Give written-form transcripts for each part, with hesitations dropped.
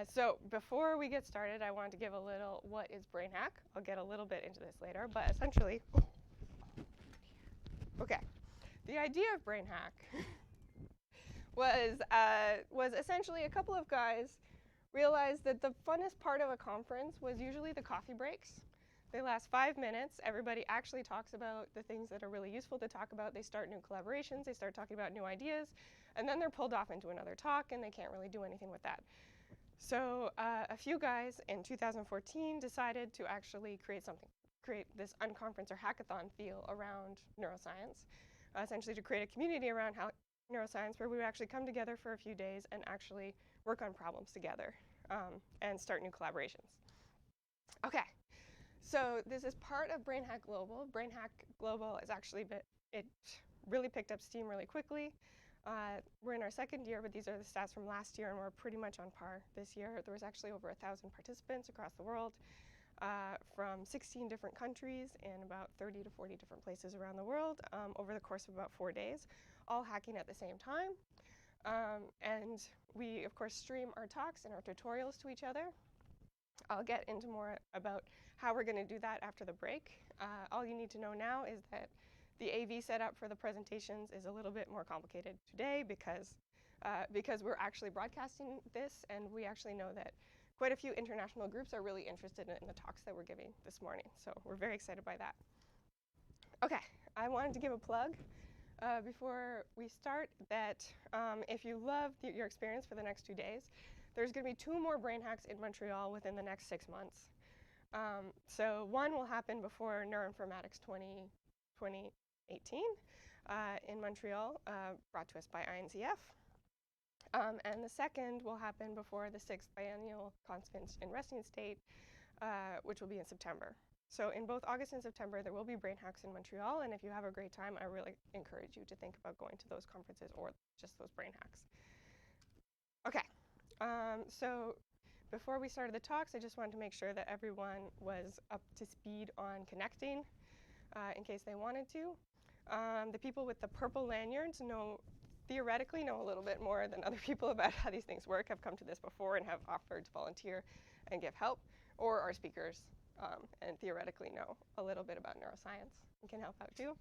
So before we get started, I wanted to give a little what is BrainHack. I'll get a little bit into this later, but essentially, okay, the idea of BrainHack was essentially a couple of guys realized that the funnest part of a conference was usually the coffee breaks. They last 5 minutes. Everybody actually talks about the things that are really useful to talk about. They start new collaborations. They start talking about new ideas. And then they're pulled off into another talk, and they can't really do anything with that. So a few guys in 2014 decided to actually create this unconference or hackathon feel around neuroscience, essentially to create a community around neuroscience where we would actually come together for a few days and actually work on problems together and start new collaborations. Okay, so this is part of BrainHack Global. BrainHack Global is actually, it really picked up steam really quickly. We're in our second year, but these are the stats from last year, and we're pretty much on par this year. There was actually over 1,000 participants across the world from 16 different countries in about 30 to 40 different places around the world over the course of about 4 days, all hacking at the same time. And we, of course, stream our talks and our tutorials to each other. I'll get into more about how we're going to do that after the break. All you need to know now is that the AV setup for the presentations is a little bit more complicated today because we're actually broadcasting this, and we actually know that quite a few international groups are really interested in the talks that we're giving this morning. So we're very excited by that. Okay, I wanted to give a plug before we start that if you love your experience for the next 2 days, there's going to be 2 more brain hacks in Montreal within the next 6 months. So one will happen before Neuroinformatics 2018 in Montreal, brought to us by INCF. And the second will happen before the 6th Biennial Conference in Resting State, which will be in September. So in both August and September, there will be brain hacks in Montreal, and if you have a great time, I really encourage you to think about going to those conferences or just those brain hacks. Okay, so before we started the talks, I just wanted to make sure that everyone was up to speed on connecting in case they wanted to. The people with the purple lanyards theoretically know a little bit more than other people about how these things work, have come to this before and have offered to volunteer and give help, or are speakers and theoretically know a little bit about neuroscience and can help out too.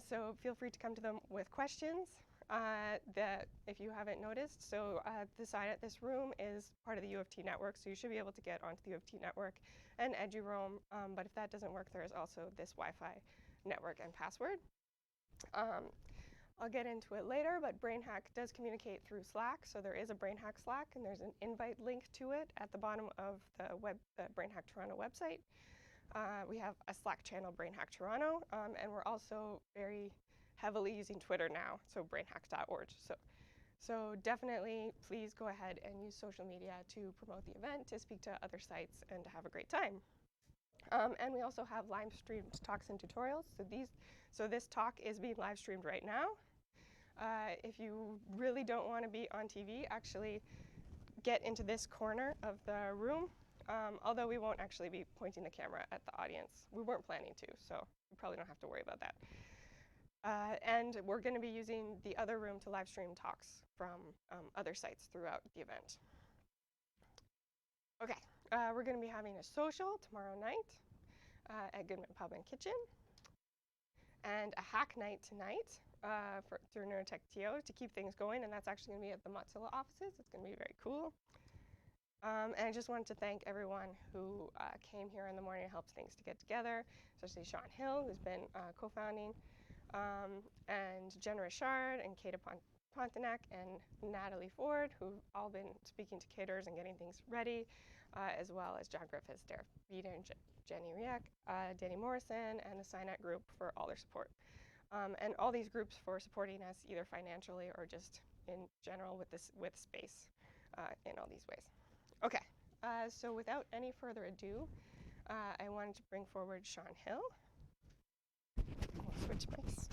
So feel free to come to them with questions that if you haven't noticed. So the side at this room is part of the U of T network, so you should be able to get onto the U of T network and EduRoam, but if that doesn't work, there is also this Wi-Fi network and password. I'll get into it later, but BrainHack does communicate through Slack, so there is a BrainHack Slack, and there's an invite link to it at the bottom of the BrainHack Toronto website. We have a Slack channel, BrainHack Toronto, and we're also very heavily using Twitter now, so brainhack.org. So definitely, please go ahead and use social media to promote the event, to speak to other sites, and to have a great time. And we also have live-streamed talks and tutorials. So this talk is being live-streamed right now. If you really don't want to be on TV, actually get into this corner of the room, although we won't actually be pointing the camera at the audience. We weren't planning to, so you probably don't have to worry about that. And we're going to be using the other room to live stream talks from other sites throughout the event. Okay, we're going to be having a social tomorrow night at Goodman Pub and Kitchen, and a hack night tonight through Neurotech TO to keep things going, and that's actually going to be at the Mozilla offices. It's going to be very cool. And I just wanted to thank everyone who came here in the morning and helped things to get together, especially Sean Hill, who's been co-founding, and Jen Richard and Kata Pontiac and Natalie Ford, who've all been speaking to caterers and getting things ready, as well as John Griffiths, Derek Vita, and Jenny Riek, Danny Morrison, and the SciNet group for all their support. And all these groups for supporting us either financially or just in general with space in all these ways. Okay, so without any further ado, I wanted to bring forward Sean Hill. I'll switch mics.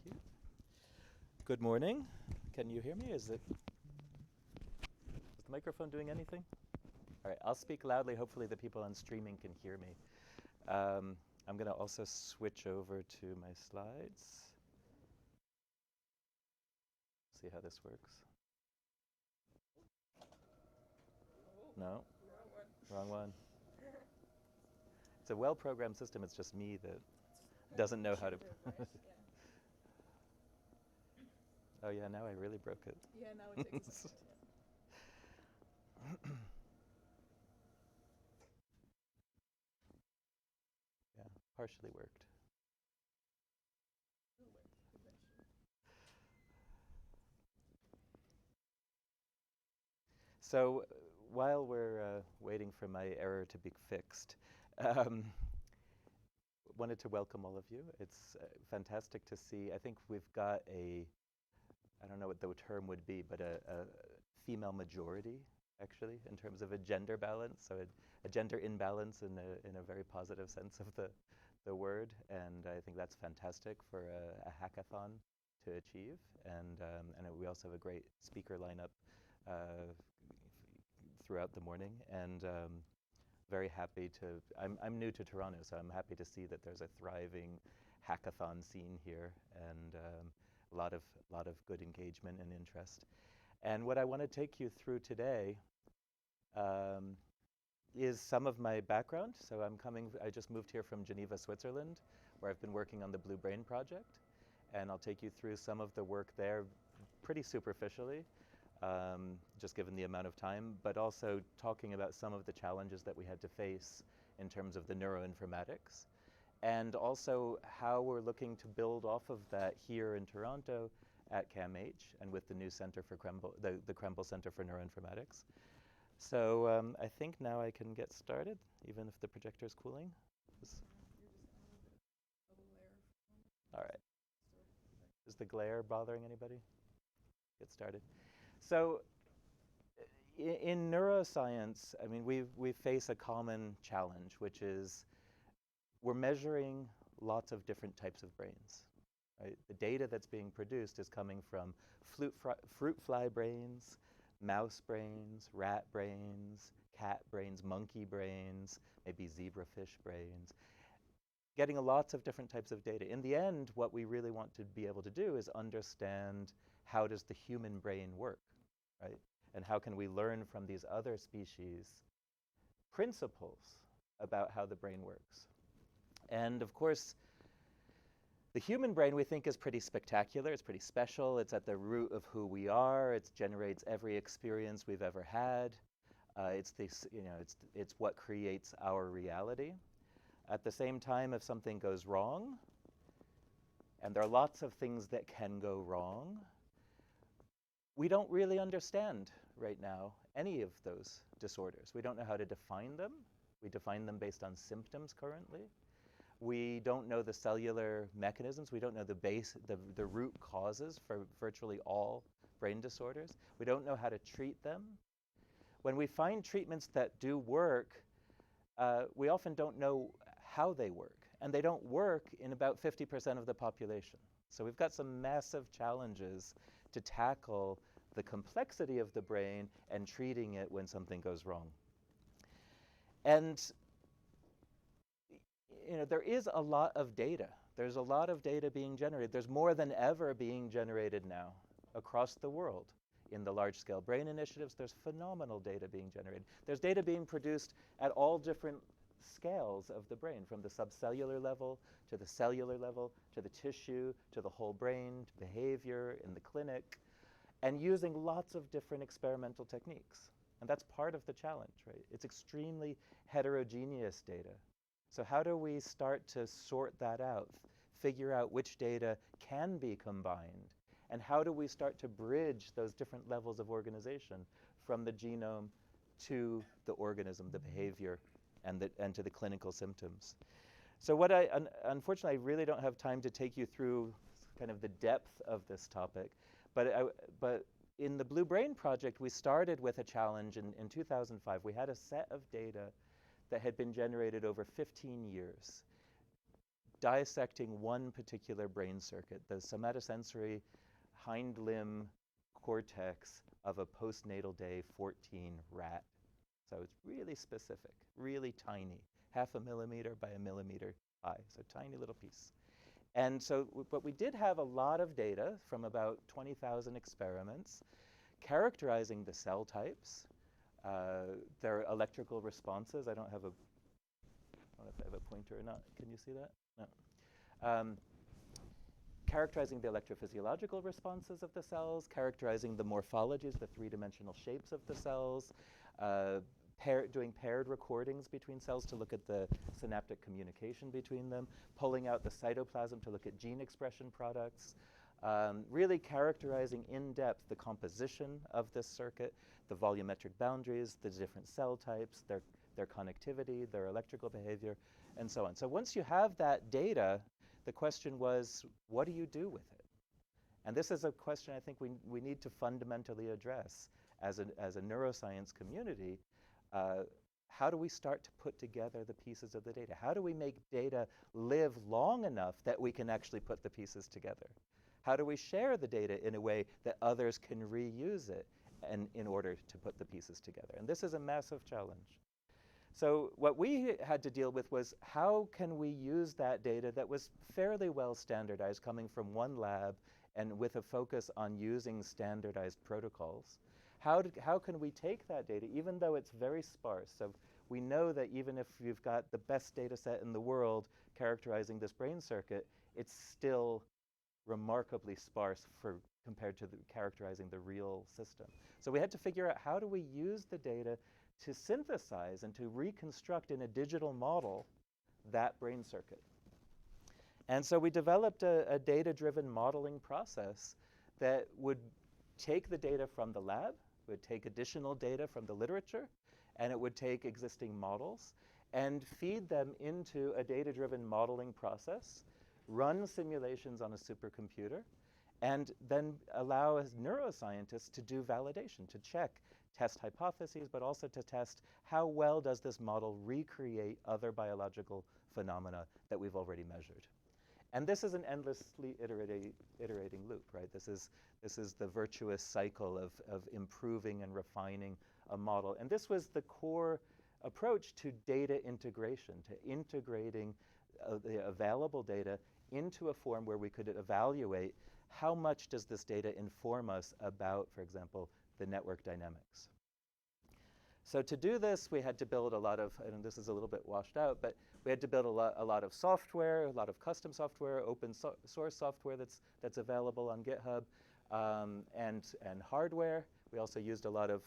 Thank you. Good morning. Can you hear me? Is the microphone doing anything? All right, I'll speak loudly. Hopefully the people on streaming can hear me. I'm going to also switch over to my slides. see how this works. No, wrong one. It's a well-programmed system. It's just me that doesn't know how to. Oh yeah, now I really broke it. Yeah, now it takes a second. Yeah, partially worked. It'll work eventually. So while we're waiting for my error to be fixed, um, wanted to welcome all of you. It's fantastic to see. I think we've got I don't know what the term would be, but a female majority, actually, in terms of a gender balance. So a gender imbalance in a very positive sense of the word. And I think that's fantastic for a hackathon to achieve. And we also have a great speaker lineup throughout the morning. And very happy to, I'm new to Toronto, so I'm happy to see that there's a thriving hackathon scene here, and a lot of good engagement and interest. And what I want to take you through today is some of my background. So I just moved here from Geneva, Switzerland, where I've been working on the Blue Brain project, and I'll take you through some of the work there pretty superficially, just given the amount of time, but also talking about some of the challenges that we had to face in terms of the neuroinformatics, and also how we're looking to build off of that here in Toronto at CAMH and with the new center for Kremble, the Kremble Center for Neuroinformatics. So I think now I can get started, even if the projector's cooling. You're just gonna have a glare. All right. Is the glare bothering anybody? Get started. So in neuroscience, I mean, we face a common challenge, which is we're measuring lots of different types of brains. Right? The data that's being produced is coming from fruit fly brains, mouse brains, rat brains, cat brains, monkey brains, maybe zebrafish brains, getting lots of different types of data. In the end, what we really want to be able to do is understand how does the human brain work, right? And how can we learn from these other species principles about how the brain works? And of course, the human brain we think is pretty spectacular. It's pretty special. It's at the root of who we are. It generates every experience we've ever had. It's what creates our reality. At the same time, if something goes wrong, and there are lots of things that can go wrong, we don't really understand right now any of those disorders. We don't know how to define them. We define them based on symptoms currently. We don't know the cellular mechanisms. We don't know the root causes for virtually all brain disorders. We don't know how to treat them. When we find treatments that do work, we often don't know how they work. And they don't work in about 50% of the population. So we've got some massive challenges to tackle the complexity of the brain and treating it when something goes wrong. And there is a lot of data. There's a lot of data being generated. There's more than ever being generated now across the world. In the large-scale brain initiatives, there's phenomenal data being generated. There's data being produced at all different scales of the brain, from the subcellular level to the cellular level to the tissue to the whole brain, to behavior in the clinic, and using lots of different experimental techniques. And that's part of the challenge, right? It's extremely heterogeneous data. So how do we start to sort that out, figure out which data can be combined, and how do we start to bridge those different levels of organization from the genome to the organism, the behavior, and to the clinical symptoms? So what unfortunately, I really don't have time to take you through kind of the depth of this topic, but in the Blue Brain project, we started with a challenge in 2005. We had a set of data that had been generated over 15 years, dissecting one particular brain circuit, the somatosensory hind limb cortex of a postnatal day 14 rat. So it's really specific, really tiny, 0.5 millimeter by 1 millimeter high, so tiny little piece. And so, but we did have a lot of data from about 20,000 experiments characterizing the cell types, their electrical responses. I don't know if I have a pointer or not. Can you see that? No. Characterizing the electrophysiological responses of the cells, characterizing the morphologies, the three-dimensional shapes of the cells, doing paired recordings between cells to look at the synaptic communication between them, pulling out the cytoplasm to look at gene expression products, really characterizing in depth the composition of this circuit, the volumetric boundaries, the different cell types, their connectivity, their electrical behavior, and so on. So once you have that data, the question was, what do you do with it? And this is a question I think we need to fundamentally address as a neuroscience community. How do we start to put together the pieces of the data? How do we make data live long enough that we can actually put the pieces together? How do we share the data in a way that others can reuse it and in order to put the pieces together? And this is a massive challenge. So what we had to deal with was, how can we use that data that was fairly well standardized coming from one lab and with a focus on using standardized protocols? How can we take that data, even though it's very sparse? So we know that even if you've got the best data set in the world characterizing this brain circuit, it's still remarkably sparse compared to characterizing the real system. So we had to figure out, how do we use the data to synthesize and to reconstruct in a digital model that brain circuit? And so we developed a data-driven modeling process that would take the data from the lab, would take additional data from the literature, and it would take existing models and feed them into a data-driven modeling process, run simulations on a supercomputer, and then allow us neuroscientists to do validation, to test hypotheses, but also to test how well does this model recreate other biological phenomena that we've already measured. And this is an endlessly iterating loop, right? This is the virtuous cycle of improving and refining a model. And this was the core approach to data integration, to integrating the available data into a form where we could evaluate how much does this data inform us about, for example, the network dynamics. So to do this, we had to build a lot of, and this is a little bit washed out, but we had to build a lot of software, a lot of custom software, open source software that's available on GitHub, and hardware. We also used a lot of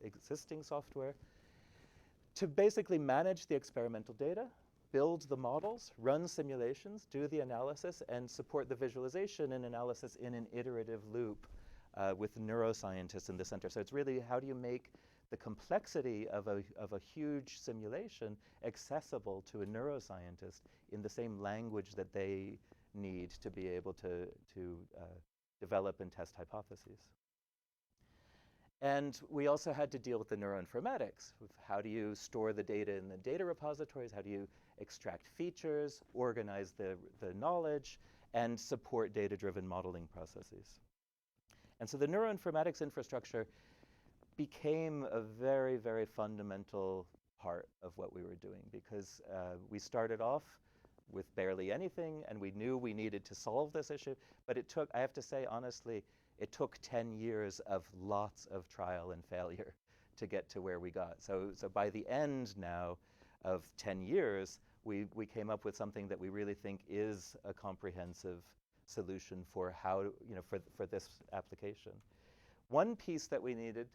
existing software to basically manage the experimental data, build the models, run simulations, do the analysis, and support the visualization and analysis in an iterative loop with neuroscientists in the center. So it's really, how do you make the complexity of a huge simulation accessible to a neuroscientist in the same language that they need to be able to develop and test hypotheses. And we also had to deal with the neuroinformatics. How do you store the data in the data repositories? How do you extract features, organize the knowledge, and support data-driven modeling processes? And so the neuroinformatics infrastructure became a very, very fundamental part of what we were doing, because we started off with barely anything, and we knew we needed to solve this issue. But it took, I have to say honestly, it took 10 years of lots of trial and failure to get to where we got. So by the end now of 10 years, we came up with something that we really think is a comprehensive solution for how, for this application. One piece that we needed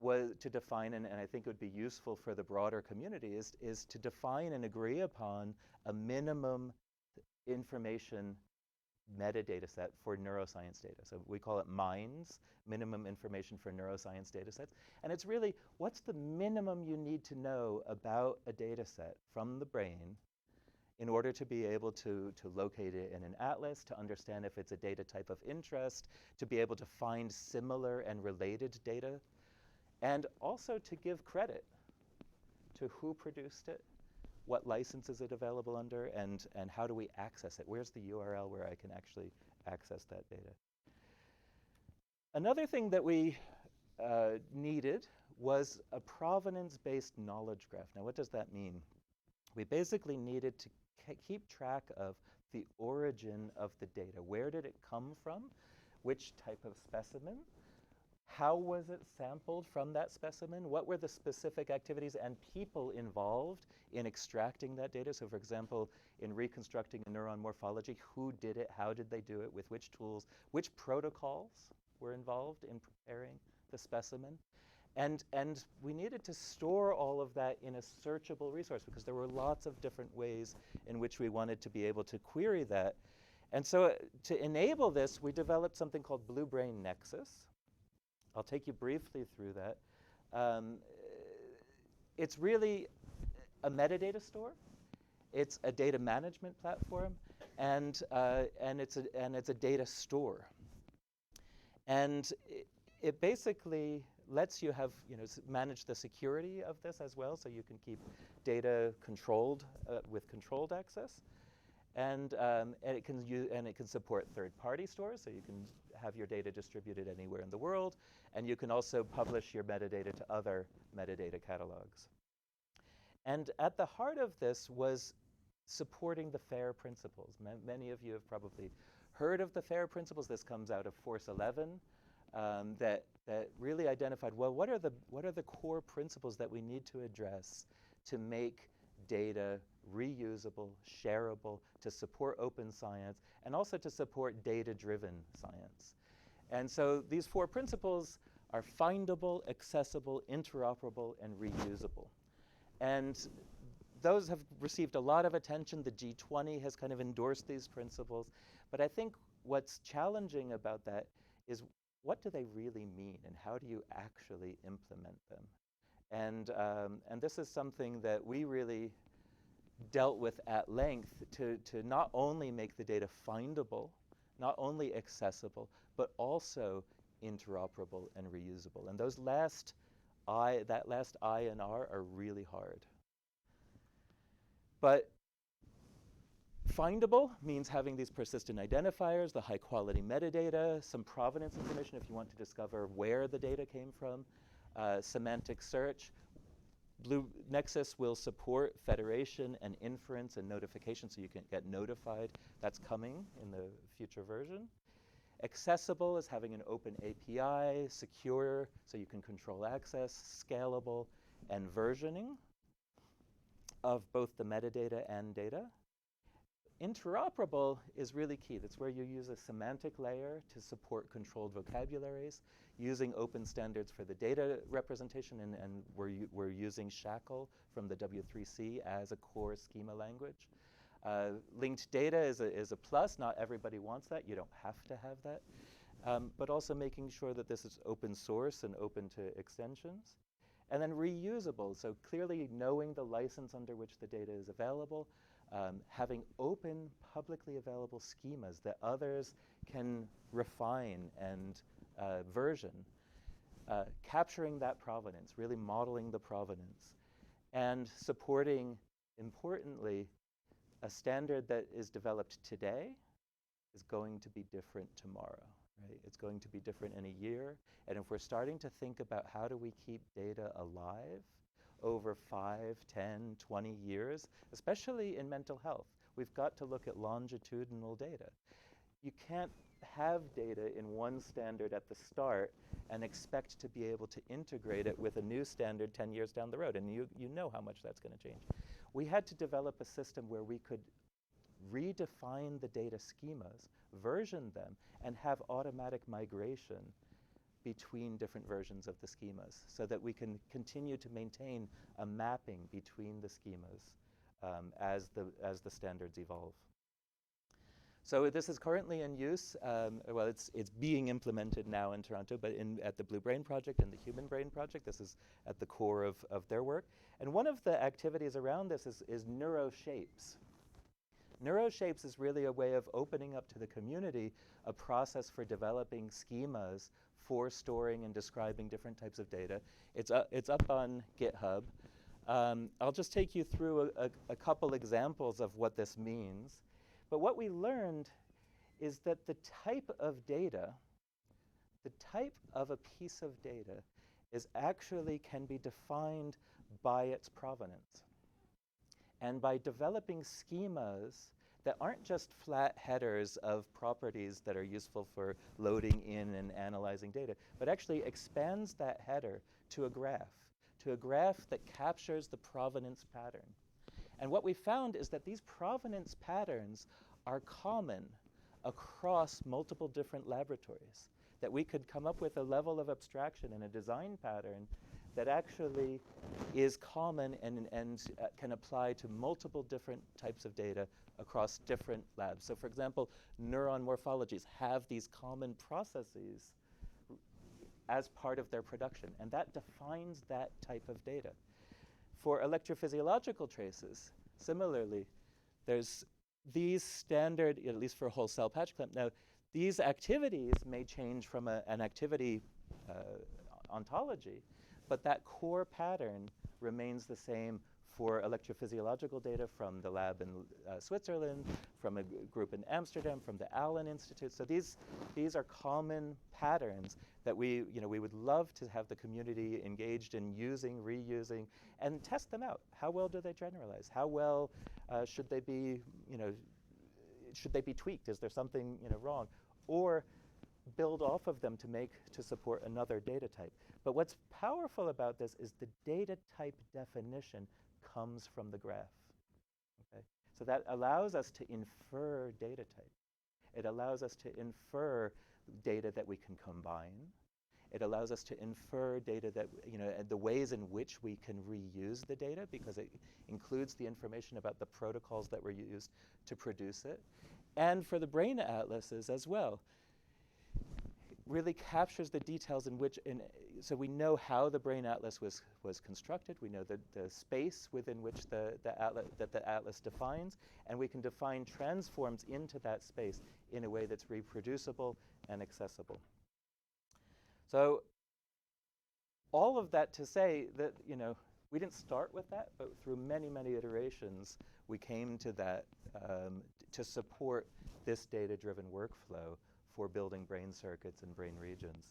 was to define, and I think it would be useful for the broader community, is to define and agree upon a minimum information metadata set for neuroscience data. So we call it MINDS, minimum information for neuroscience data sets. And it's really, what's the minimum you need to know about a data set from the brain in order to be able to locate it in an atlas, to understand if it's a data type of interest, to be able to find similar and related data, and also to give credit to who produced it, what license is it available under, and how do we access it? Where's the URL where I can actually access that data? Another thing that we needed was a provenance-based knowledge graph. Now, what does that mean? We basically needed to keep track of the origin of the data. Where did it come from? Which type of specimen? How was it sampled from that specimen? What were the specific activities and people involved in extracting that data? So for example, in reconstructing a neuron morphology, who did it? How did they do it? With which tools? Which protocols were involved in preparing the specimen? And we needed to store all of that in a searchable resource because there were lots of different ways in which we wanted to be able to query that. And so to enable this, we developed something called Blue-Brain Nexus. I'll take you briefly through that. It's really a metadata store. It's a data management platform, and it's a data store. And it basically lets you have, manage the security of this as well, so you can keep data controlled with controlled access. And it can support third-party stores, so you can have your data distributed anywhere in the world, and you can also publish your metadata to other metadata catalogs. And at the heart of this was supporting the FAIR principles. Many of you have probably heard of the FAIR principles. This comes out of Force 11 that really identified, well, what are the core principles that we need to address to make data reusable, shareable, to support open science, and also to support data-driven science. And so these 4 principles are findable, accessible, interoperable, and reusable. And those have received a lot of attention. The G20 has kind of endorsed these principles. But I think what's challenging about that is, what do they really mean, and how do you actually implement them? And this is something that we really dealt with at length to not only make the data findable, not only accessible, but also interoperable and reusable. And that last I and R are really hard. But findable means having these persistent identifiers, the high quality metadata, some provenance information if you want to discover where the data came from, semantic search. Blue Nexus will support federation and inference and notification, so you can get notified. That's coming in the future version. Accessible is having an open API, secure, so you can control access, scalable, and versioning of both the metadata and data. Interoperable is really key. That's where you use a semantic layer to support controlled vocabularies, using open standards for the data representation, and we're using Shackle from the W3C as a core schema language. Linked data is a plus. Not everybody wants that. You don't have to have that. But also making sure that this is open source and open to extensions. And then reusable, so clearly knowing the license under which the data is available, having open, publicly available schemas that others can refine and version, capturing that provenance, really modeling the provenance, and supporting, importantly, a standard that is developed today is going to be different tomorrow. Right? It's going to be different in a year. And if we're starting to think about how do we keep data alive over 5, 10, 20 years, especially in mental health, we've got to look at longitudinal data. You can't have data in one standard at the start and expect to be able to integrate it with a new standard 10 years down the road. And you know how much that's going to change. We had to develop a system where we could redefine the data schemas, version them, and have automatic migration between different versions of the schemas so that we can continue to maintain a mapping between the schemas as the standards evolve. So this is currently in use. Well, it's being implemented now in Toronto, but at the Blue Brain Project and the Human Brain Project, this is at the core of their work. And one of the activities around this is NeuroShapes. NeuroShapes is really a way of opening up to the community a process for developing schemas for storing and describing different types of data. It's up on GitHub. I'll just take you through a couple examples of what this means. But what we learned is that the type of data, the type of a piece of data can be defined by its provenance. And by developing schemas that aren't just flat headers of properties that are useful for loading in and analyzing data, but actually expands that header to a graph that captures the provenance pattern. And what we found is that these provenance patterns are common across multiple different laboratories, that we could come up with a level of abstraction and a design pattern that actually is common and can apply to multiple different types of data across different labs. So for example, neuron morphologies have these common processes as part of their production, and that defines that type of data. For electrophysiological traces, similarly, there's these standard, at least for whole cell patch clamp. Now, these activities may change from an activity ontology, but that core pattern remains the same for electrophysiological data from the lab in Switzerland, from a group in Amsterdam, from the Allen Institute. So these are common patterns that we would love to have the community engaged in using, reusing, and test them out. How well do they generalize? How well should they be, should they be tweaked? Is there something wrong? Or build off of them to support another data type. But what's powerful about this is the data type definition comes from the graph. Okay? So that allows us to infer data type. It allows us to infer data that we can combine. It allows us to infer data that, the ways in which we can reuse the data, because it includes the information about the protocols that were used to produce it. And for the brain atlases as well, really captures the details in which, so we know how the brain atlas was constructed. We know the space within which the atlas defines, and we can define transforms into that space in a way that's reproducible and accessible. So all of that to say that we didn't start with that, but through many, many iterations, we came to that to support this data-driven workflow for building brain circuits and brain regions.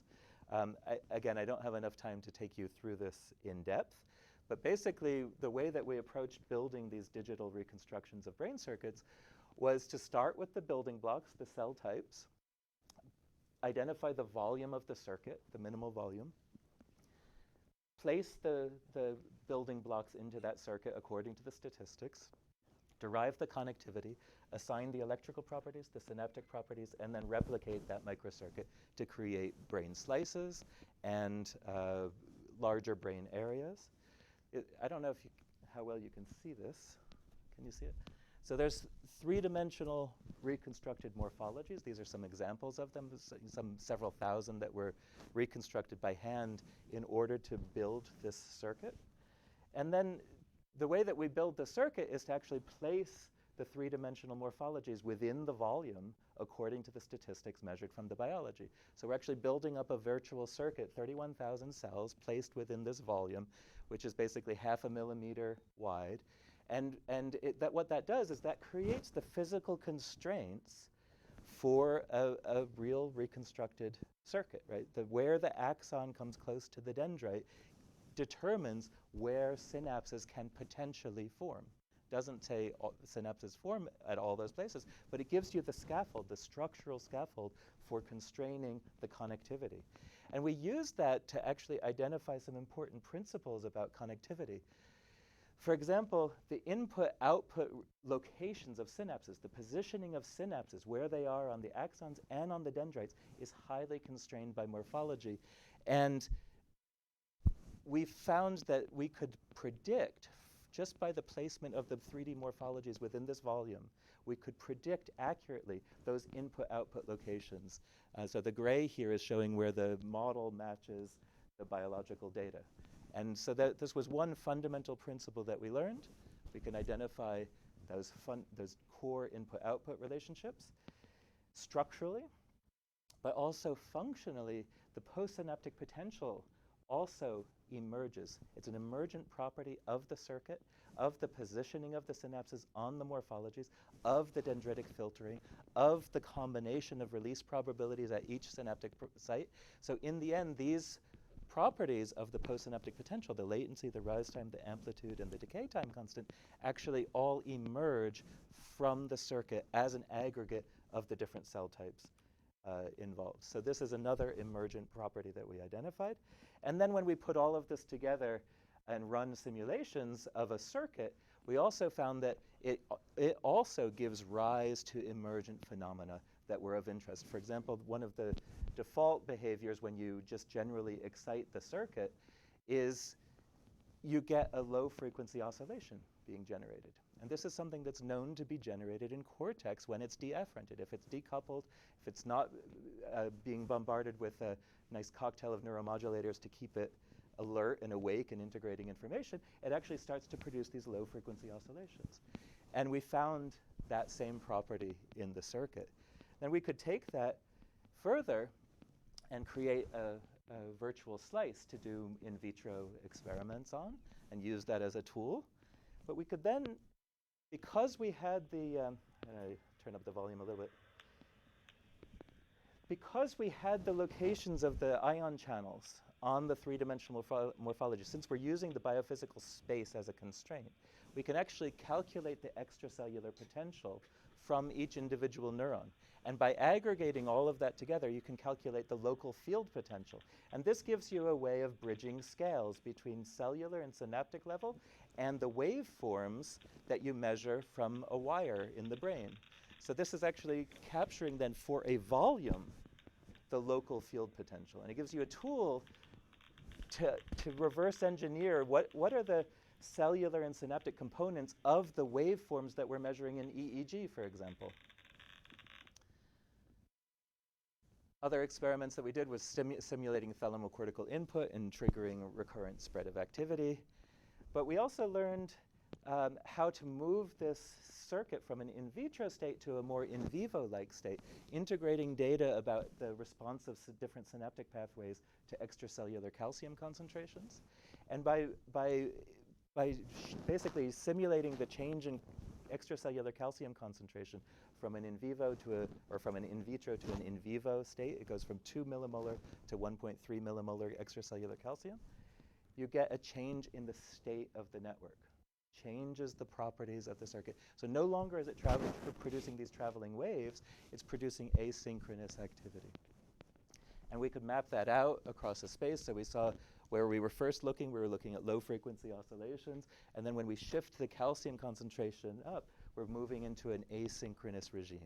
Again, I don't have enough time to take you through this in depth, but basically the way that we approached building these digital reconstructions of brain circuits was to start with the building blocks, the cell types, identify the volume of the circuit, the minimal volume, place the building blocks into that circuit according to the statistics, derive the connectivity, assign the electrical properties, the synaptic properties, and then replicate that microcircuit to create brain slices and larger brain areas. I don't know how well you can see this. Can you see it? So there's three-dimensional reconstructed morphologies. These are some examples of them, several thousand that were reconstructed by hand in order to build this circuit. And then the way that we build the circuit is to actually place the three-dimensional morphologies within the volume according to the statistics measured from the biology. So we're actually building up a virtual circuit, 31,000 cells placed within this volume, which is basically 0.5 millimeter wide. And what that does is that creates the physical constraints for a real reconstructed circuit, right? Where the axon comes close to the dendrite determines where synapses can potentially form. Doesn't say synapses form at all those places, but it gives you the scaffold, the structural scaffold for constraining the connectivity. And we use that to actually identify some important principles about connectivity. For example, the input-output locations of synapses, the positioning of synapses, where they are on the axons and on the dendrites, is highly constrained by morphology. And we found that we could predict, just by the placement of the 3D morphologies within this volume, we could predict accurately those input-output locations. So the gray here is showing where the model matches the biological data. And so this was one fundamental principle that we learned. We can identify those core input-output relationships structurally, but also functionally. The postsynaptic potential also emerges. It's an emergent property of the circuit, of the positioning of the synapses on the morphologies, of the dendritic filtering, of the combination of release probabilities at each synaptic site. So in the end, these properties of the postsynaptic potential, the latency, the rise time, the amplitude, and the decay time constant, actually all emerge from the circuit as an aggregate of the different cell types involved. So this is another emergent property that we identified. And then when we put all of this together and run simulations of a circuit, we also found that it also gives rise to emergent phenomena that were of interest. For example, one of the default behaviors when you just generally excite the circuit is you get a low frequency oscillation being generated. And this is something that's known to be generated in cortex when it's deafferented. If it's decoupled, if it's not being bombarded with a nice cocktail of neuromodulators to keep it alert and awake and integrating information, it actually starts to produce these low frequency oscillations. And we found that same property in the circuit. Then we could take that further and create a virtual slice to do in vitro experiments on and use that as a tool. But we could then, because we had the, turn up the volume a little bit. Because we had the locations of the ion channels on the three-dimensional morphology, since we're using the biophysical space as a constraint, we can actually calculate the extracellular potential from each individual neuron. And by aggregating all of that together, you can calculate the local field potential. And this gives you a way of bridging scales between cellular and synaptic level and the waveforms that you measure from a wire in the brain. So this is actually capturing then for a volume the local field potential. And it gives you a tool to reverse engineer what are the cellular and synaptic components of the waveforms that we're measuring in EEG, for example. Other experiments that we did was simulating thalamocortical input and triggering recurrent spread of activity. But we also learned how to move this circuit from an in vitro state to a more in vivo-like state, integrating data about the response of different synaptic pathways to extracellular calcium concentrations. And by basically simulating the change in extracellular calcium concentration from an in vivo to or from an in vitro to an in vivo state, it goes from 2 millimolar to 1.3 millimolar extracellular calcium, you get a change in the state of the network. Changes the properties of the circuit. So no longer is it producing these traveling waves, it's producing asynchronous activity. And we could map that out across a space. So we saw where we were first looking, we were looking at low frequency oscillations. And then when we shift the calcium concentration up, we're moving into an asynchronous regime.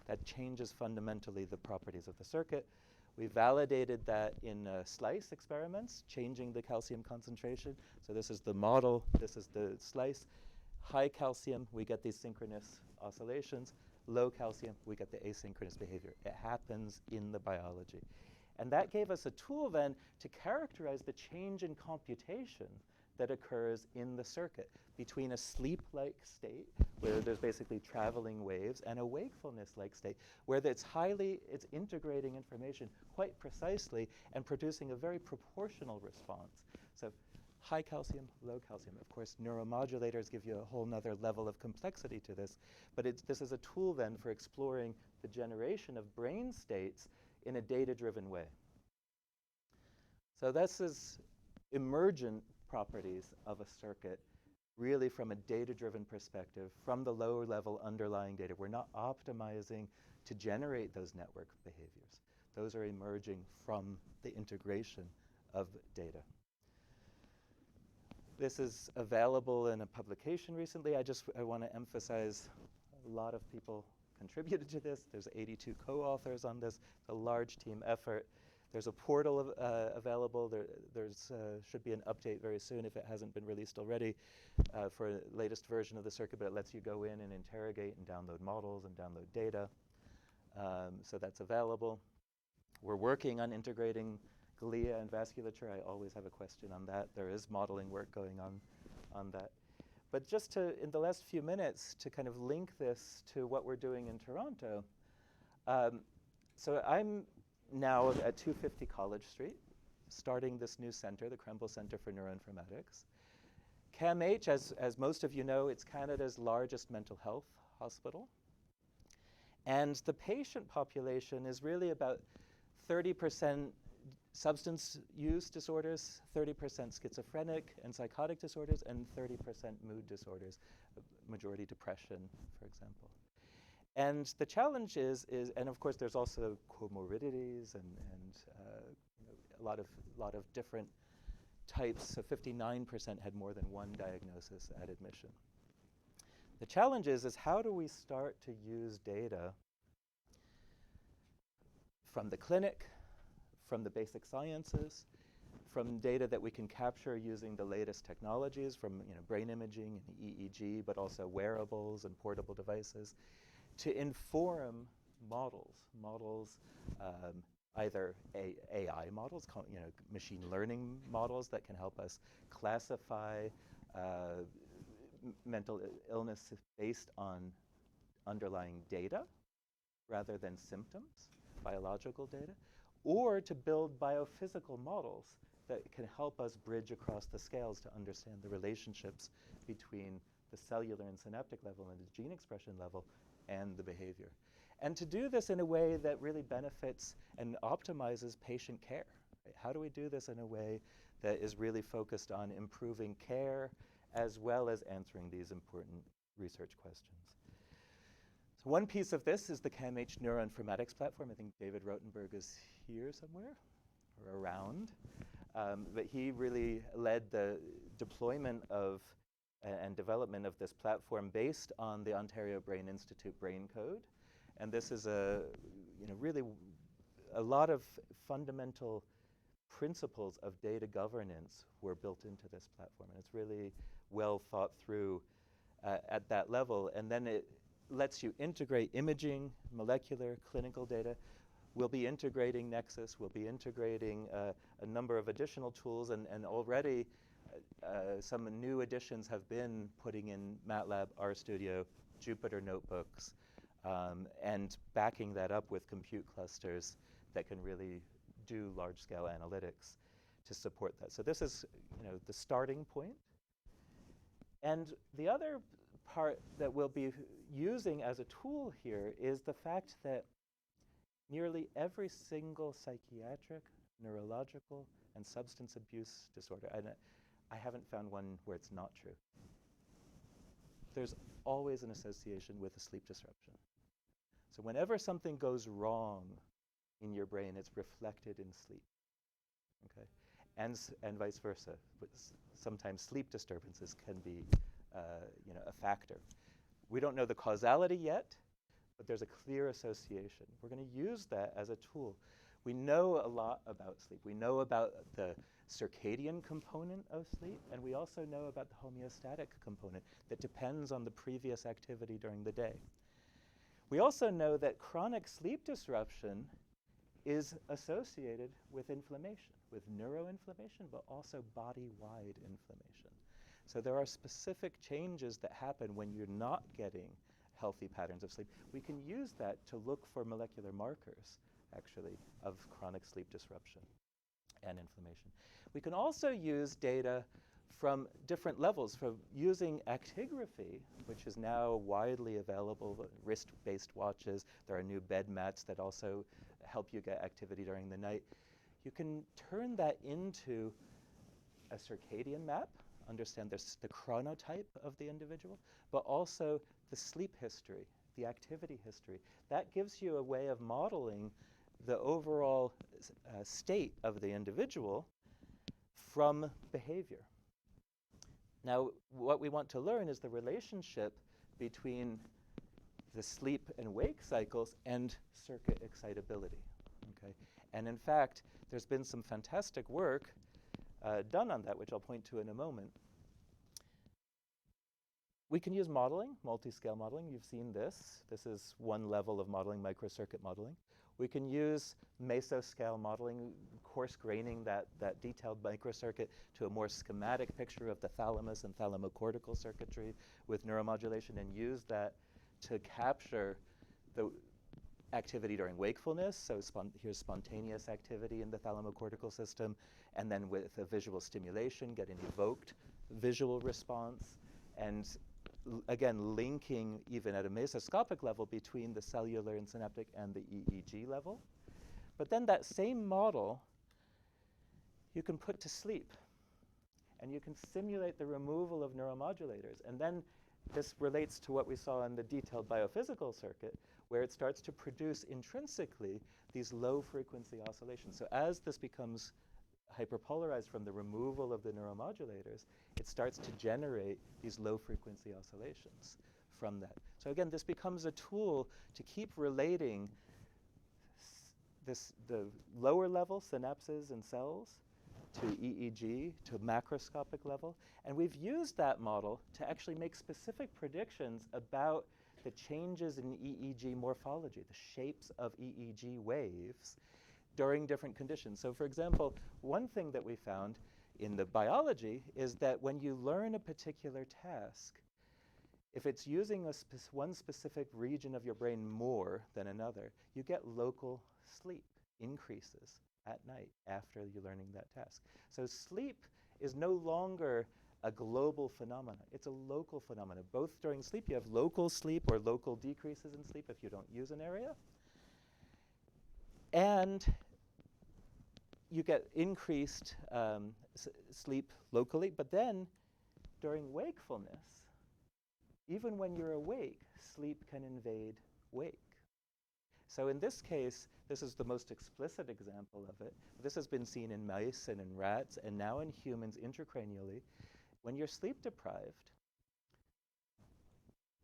That changes fundamentally the properties of the circuit. We validated that in slice experiments, changing the calcium concentration. So this is the model, this is the slice. High calcium, we get these synchronous oscillations. Low calcium, we get the asynchronous behavior. It happens in the biology. And that gave us a tool then to characterize the change in computation that occurs in the circuit between a sleep-like state, where there's basically traveling waves, and a wakefulness-like state, where it's integrating information quite precisely and producing a very proportional response. So high calcium, low calcium. Of course, neuromodulators give you a whole nother level of complexity to this, but this is a tool then for exploring the generation of brain states in a data-driven way. So this is emergent properties of a circuit, really from a data-driven perspective, from the lower level underlying data. We're not optimizing to generate those network behaviors. Those are emerging from the integration of data. This is available in a publication recently. I want to emphasize a lot of people contributed to this. There's 82 co-authors on this, a large team effort. There's a portal available. There should be an update very soon if it hasn't been released already for the latest version of the circuit, but it lets you go in and interrogate and download models and download data. So that's available. We're working on integrating glia and vasculature. I always have a question on that. There is modeling work going on that. But just to, in the last few minutes, to kind of link this to what we're doing in Toronto. So I'm now at 250 College Street, starting this new center, the Krembil Center for Neuroinformatics. CAMH, as most of you know, it's Canada's largest mental health hospital. And the patient population is really about 30% substance use disorders, 30% schizophrenic and psychotic disorders, and 30% mood disorders, majority depression, for example. And the challenge is and of course there's also comorbidities and you know, a lot of different types. So 59% had more than one diagnosis at admission. The challenge is how do we start to use data from the clinic, from the basic sciences, from data that we can capture using the latest technologies, from brain imaging and EEG, but also wearables and portable devices, to inform models, either AI models, machine learning models that can help us classify mental illness based on underlying data rather than symptoms, biological data, or to build biophysical models that can help us bridge across the scales to understand the relationships between the cellular and synaptic level and the gene expression level and the behavior. And to do this in a way that really benefits and optimizes patient care. Right? How do we do this in a way that is really focused on improving care as well as answering these important research questions? So one piece of this is the CAMH neuroinformatics platform. I think David Rotenberg is here somewhere or around. But he really led the deployment of and development of this platform based on the Ontario Brain Institute Brain Code. And this is really a lot of fundamental principles of data governance were built into this platform. And it's really well thought through at that level. And then it lets you integrate imaging, molecular, clinical data. We'll be integrating Nexus. We'll be integrating a number of additional tools. And already some new additions have been putting in MATLAB, RStudio, Jupyter notebooks, and backing that up with compute clusters that can really do large-scale analytics to support that. So this is the starting point. And the other part that we'll be using as a tool here is the fact that nearly every single psychiatric, neurological, and substance abuse disorder, and I haven't found one where it's not true, there's always an association with a sleep disruption. So whenever something goes wrong in your brain, it's reflected in sleep, okay? And vice versa. But sometimes sleep disturbances can be a factor. We don't know the causality yet, but there's a clear association. We're going to use that as a tool. We know a lot about sleep. We know about the circadian component of sleep, and we also know about the homeostatic component that depends on the previous activity during the day. We also know that chronic sleep disruption is associated with inflammation, with neuroinflammation, but also body-wide inflammation. So there are specific changes that happen when you're not getting healthy patterns of sleep. We can use that to look for molecular markers, actually, of chronic sleep disruption and inflammation. We can also use data from different levels, from using actigraphy, which is now widely available, wrist-based watches. There are new bed mats that also help you get activity during the night. You can turn that into a circadian map, understand the chronotype of the individual, but also the sleep history, the activity history. That gives you a way of modeling the overall state of the individual from behavior. Now, what we want to learn is the relationship between the sleep and wake cycles and circuit excitability, okay? And in fact, there's been some fantastic work done on that, which I'll point to in a moment. We can use modeling, multi-scale modeling. You've seen this. This is one level of modeling, microcircuit modeling. We can use mesoscale modeling, coarse graining that detailed microcircuit to a more schematic picture of the thalamus and thalamocortical circuitry with neuromodulation, and use that to capture the activity during wakefulness. So here's spontaneous activity in the thalamocortical system, and then with a visual stimulation, get an evoked visual response, and again, linking even at a mesoscopic level between the cellular and synaptic and the EEG level. But then that same model you can put to sleep. And you can simulate the removal of neuromodulators. And then this relates to what we saw in the detailed biophysical circuit, where it starts to produce intrinsically these low-frequency oscillations. So as this becomes hyperpolarized from the removal of the neuromodulators, it starts to generate these low-frequency oscillations from that. So again, this becomes a tool to keep relating the lower-level synapses and cells to EEG, to macroscopic level. And we've used that model to actually make specific predictions about the changes in EEG morphology, the shapes of EEG waves during different conditions. So for example, one thing that we found in the biology is that when you learn a particular task, if it's using one specific region of your brain more than another, you get local sleep increases at night after you're learning that task. So sleep is no longer a global phenomenon. It's a local phenomenon. Both during sleep, you have local sleep or local decreases in sleep if you don't use an area. And you get increased sleep locally. But then during wakefulness, even when you're awake, sleep can invade wake. So in this case, this is the most explicit example of it. This has been seen in mice and in rats, and now in humans intracranially. When you're sleep deprived,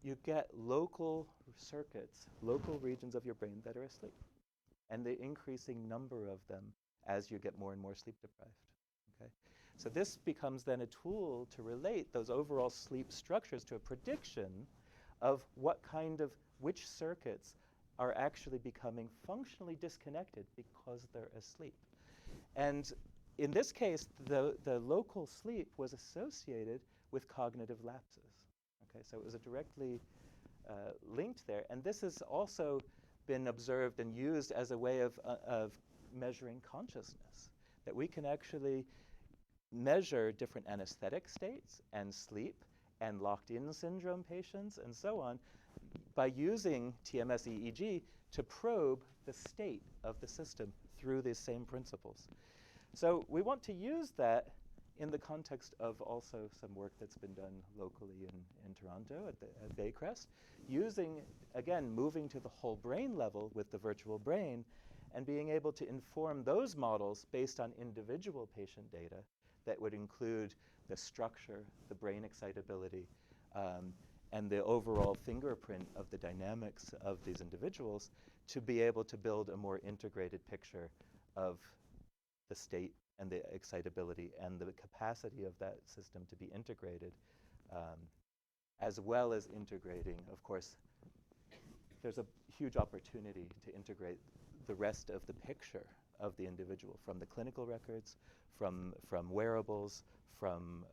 you get local circuits, local regions of your brain that are asleep, and the increasing number of them as you get more and more sleep deprived. Okay? So this becomes then a tool to relate those overall sleep structures to a prediction of which circuits are actually becoming functionally disconnected because they're asleep. And in this case, the local sleep was associated with cognitive lapses. Okay, so it was directly linked there. And this has also been observed and used as a way of measuring consciousness, that we can actually measure different anesthetic states and sleep and locked-in syndrome patients and so on by using TMS EEG to probe the state of the system through these same principles. So we want to use that in the context of also some work that's been done locally in Toronto at Baycrest, using, again, moving to the whole brain level with the virtual brain and being able to inform those models based on individual patient data that would include the structure, the brain excitability, and the overall fingerprint of the dynamics of these individuals to be able to build a more integrated picture of the state and the excitability and the capacity of that system to be integrated, as well as integrating, of course, there's a huge opportunity to integrate the rest of the picture of the individual, from the clinical records, from wearables, from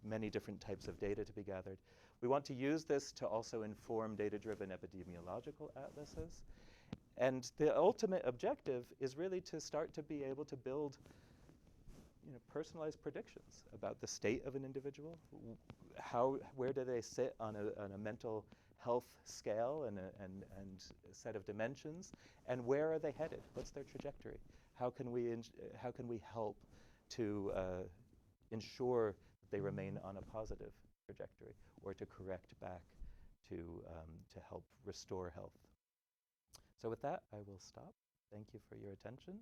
many different types of data to be gathered. We want to use this to also inform data-driven epidemiological atlases. And the ultimate objective is really to start to be able to build personalized predictions about the state of an individual, where do they sit on a mental health scale and a set of dimensions, and where are they headed? What's their trajectory? How can we help to ensure that they remain on a positive trajectory, or to correct back to help restore health? So with that, I will stop. Thank you for your attention.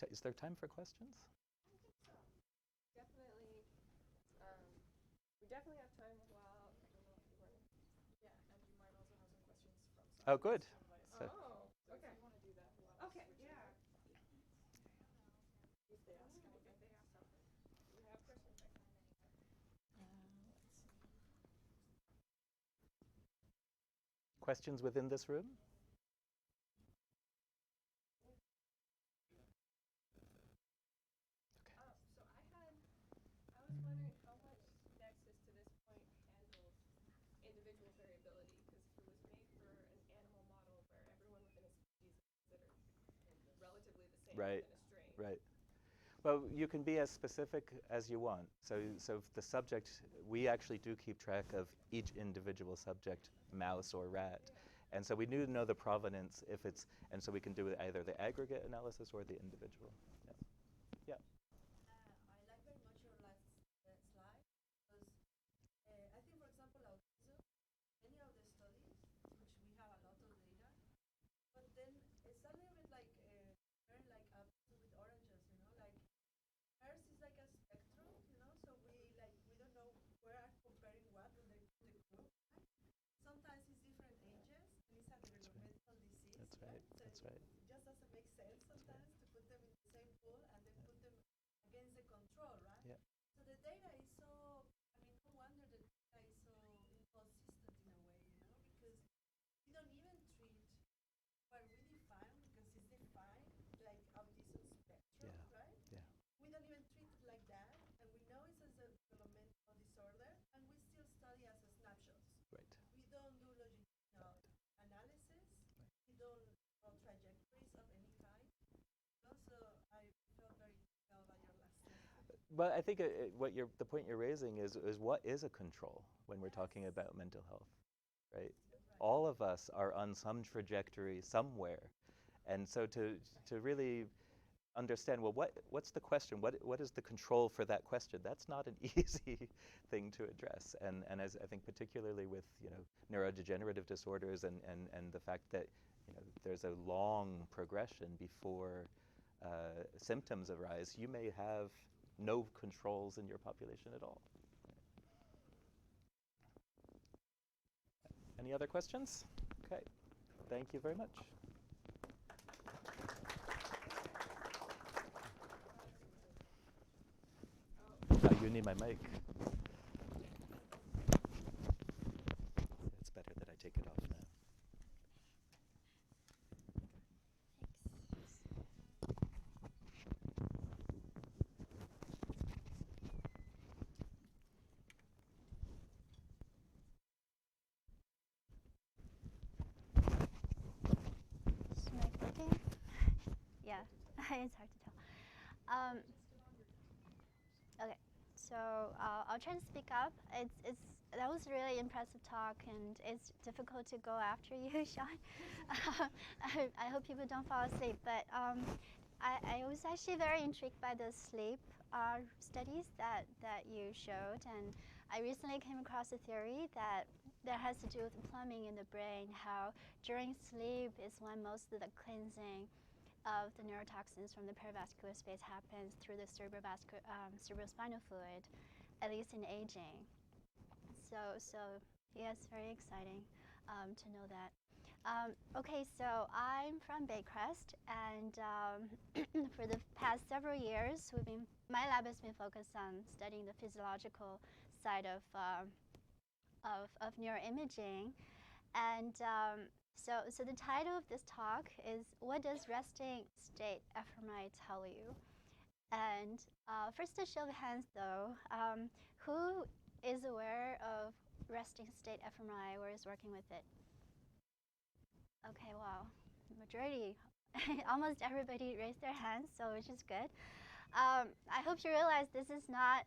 Is there time for questions? Definitely. We definitely have time while, I don't know if you want to. Yeah, and you might also have some questions from some Oh, good. from So- So Okay. if you want to do that, we'll have Okay, to switch yeah. it if they ask anything. If they have something. Do you have questions? Let's see. Questions within this room? So I was wondering how much Nexus to this point handles individual variability, because if it was made for an animal model where everyone within a species is considered relatively the same Right, within a strain. right. Well, you can be as specific as you want. So the subject, we actually do keep track of each individual subject, mouse or rat, And so we need to know the provenance if it's, and so we can do either the aggregate analysis or the individual. Yeah. I like very much your last slide because I think, for example, autism, many of the studies, which we have a lot of data, but then it's a little bit like comparing like apples with oranges, you know, like hers is like a spectrum, you know, so we don't know where are comparing what when they put the group. Right? Sometimes it's different ages and it's a developmental disease. That's right. So That's right. it just doesn't make sense sometimes to put them in the same pool and then put them against the control, right? Yeah. So the data is so, I mean, no wonder the data is so inconsistent in a way, you know, because we don't even treat what we define, because it's defined like autism spectrum, right? Yeah. We don't even treat it like that, and we know it's as a developmental disorder, and we still study as a snapshots. Right. We don't do longitudinal analysis. Right. We don't draw trajectories of any kind. Also, I felt very well about your last slide. But I think the point you're raising is what is a control when we're talking about mental health, right? All of us are on some trajectory somewhere. And so to really understand, well, what's the question? What is the control for that question? That's not an easy thing to address. And as I think particularly with, neurodegenerative disorders and the fact that, there's a long progression before symptoms arise, you may have no controls in your population at all. Any other questions? Okay, thank you very much. Oh, you need my mic. It's better that I take it off now. Is my mic working? Yeah, it's hard to tell. Okay, so I'll try to speak up. That was a really impressive talk, and it's difficult to go after you, Sean. I hope people don't fall asleep, but I was actually very intrigued by the sleep studies that you showed, and I recently came across a theory that has to do with the plumbing in the brain, how during sleep is when most of the cleansing of the neurotoxins from the perivascular space happens through the cerebrospinal fluid, at least in aging. So yes, very exciting to know that. Okay, so I'm from Baycrest, and for the past several years, my lab has been focused on studying the physiological side of neuroimaging, and so the title of this talk is "What Does Resting State fMRI Tell You?" And first, a show of hands, though, who is aware of resting state fMRI or is working with it? Okay, wow, majority, almost everybody raised their hands, so which is good. I hope you realize this is not.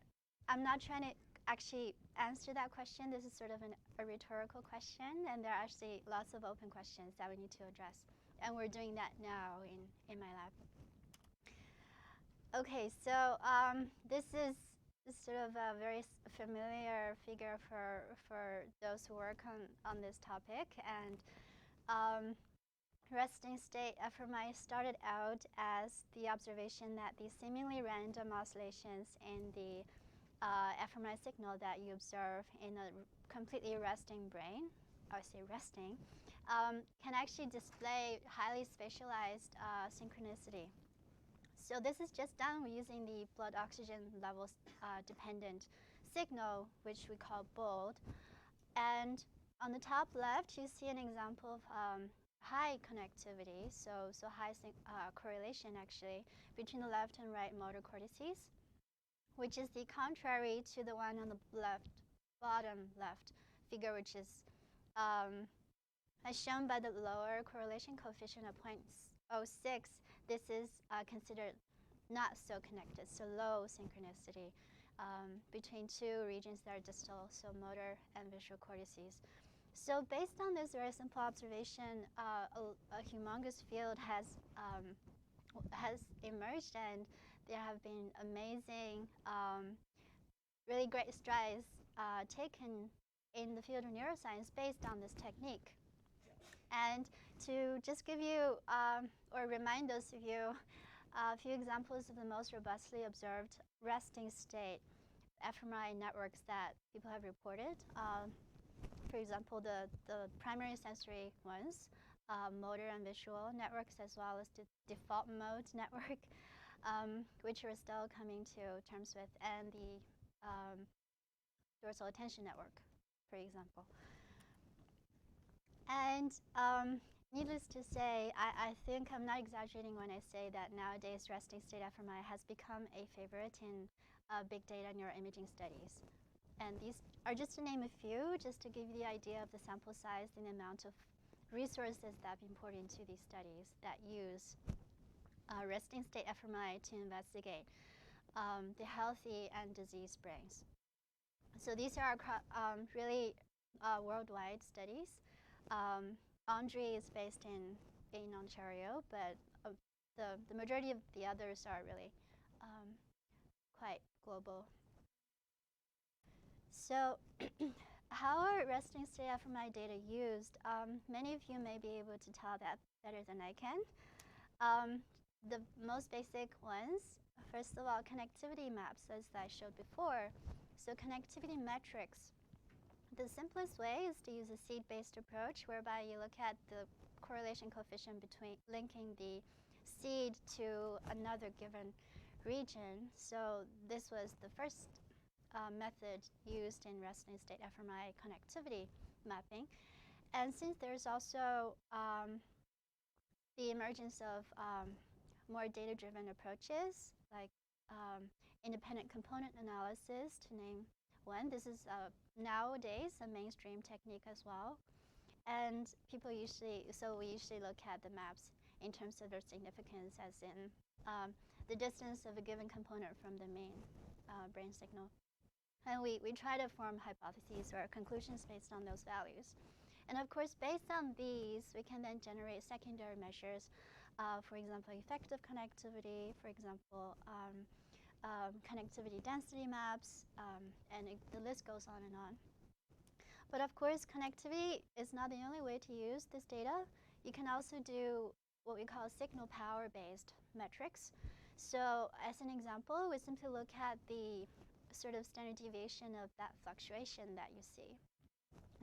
I'm not trying to actually answer that question. This is sort of a rhetorical question, and there are actually lots of open questions that we need to address, and we're doing that now in my lab. Okay, so this is sort of a very familiar figure for those who work on this topic, and resting state fMRI started out as the observation that these seemingly random oscillations in the fMRI signal that you observe in a completely resting brain, I say resting, can actually display highly spatialized synchronicity. So this is just done using the blood oxygen levels dependent signal, which we call BOLD. And on the top left, you see an example of high connectivity, so high correlation actually between the left and right motor cortices, which is the contrary to the one on the bottom left figure, which is as shown by the lower correlation coefficient of 0.06. This is considered not so connected, so low synchronicity between two regions that are distal, so motor and visual cortices. So based on this very simple observation, a humongous field has emerged, and there have been amazing, really great strides taken in the field of neuroscience based on this technique. And to just give you, or remind those of you, a few examples of the most robustly observed resting state fMRI networks that people have reported. For example, the primary sensory ones, motor and visual networks, as well as the default mode network, which we're still coming to terms with, and the dorsal attention network, for example. And needless to say, I think I'm not exaggerating when I say that nowadays resting state fMRI has become a favorite in big data neuroimaging studies. And these are just to name a few, just to give you the idea of the sample size and the amount of resources that have been poured into these studies that use resting state fMRI to investigate the healthy and diseased brains. So these are really worldwide studies. Andre is based in Ontario, but the majority of the others are really quite global. So how are resting state fMRI data used? Many of you may be able to tell that better than I can. The most basic ones, first of all, connectivity maps, as I showed before. So connectivity metrics. The simplest way is to use a seed-based approach, whereby you look at the correlation coefficient between linking the seed to another given region. So this was the first method used in resting state fMRI connectivity mapping. And since there's also the emergence of more data-driven approaches, like independent component analysis, to name one, this is nowadays a mainstream technique as well. And we usually look at the maps in terms of their significance, as in the distance of a given component from the main brain signal. And we try to form hypotheses or conclusions based on those values. And of course, based on these, we can then generate secondary measures, for example, effective connectivity, for example, connectivity density maps, and the list goes on and on. But of course, connectivity is not the only way to use this data. You can also do what we call signal power-based metrics. So as an example, we simply look at the sort of standard deviation of that fluctuation that you see.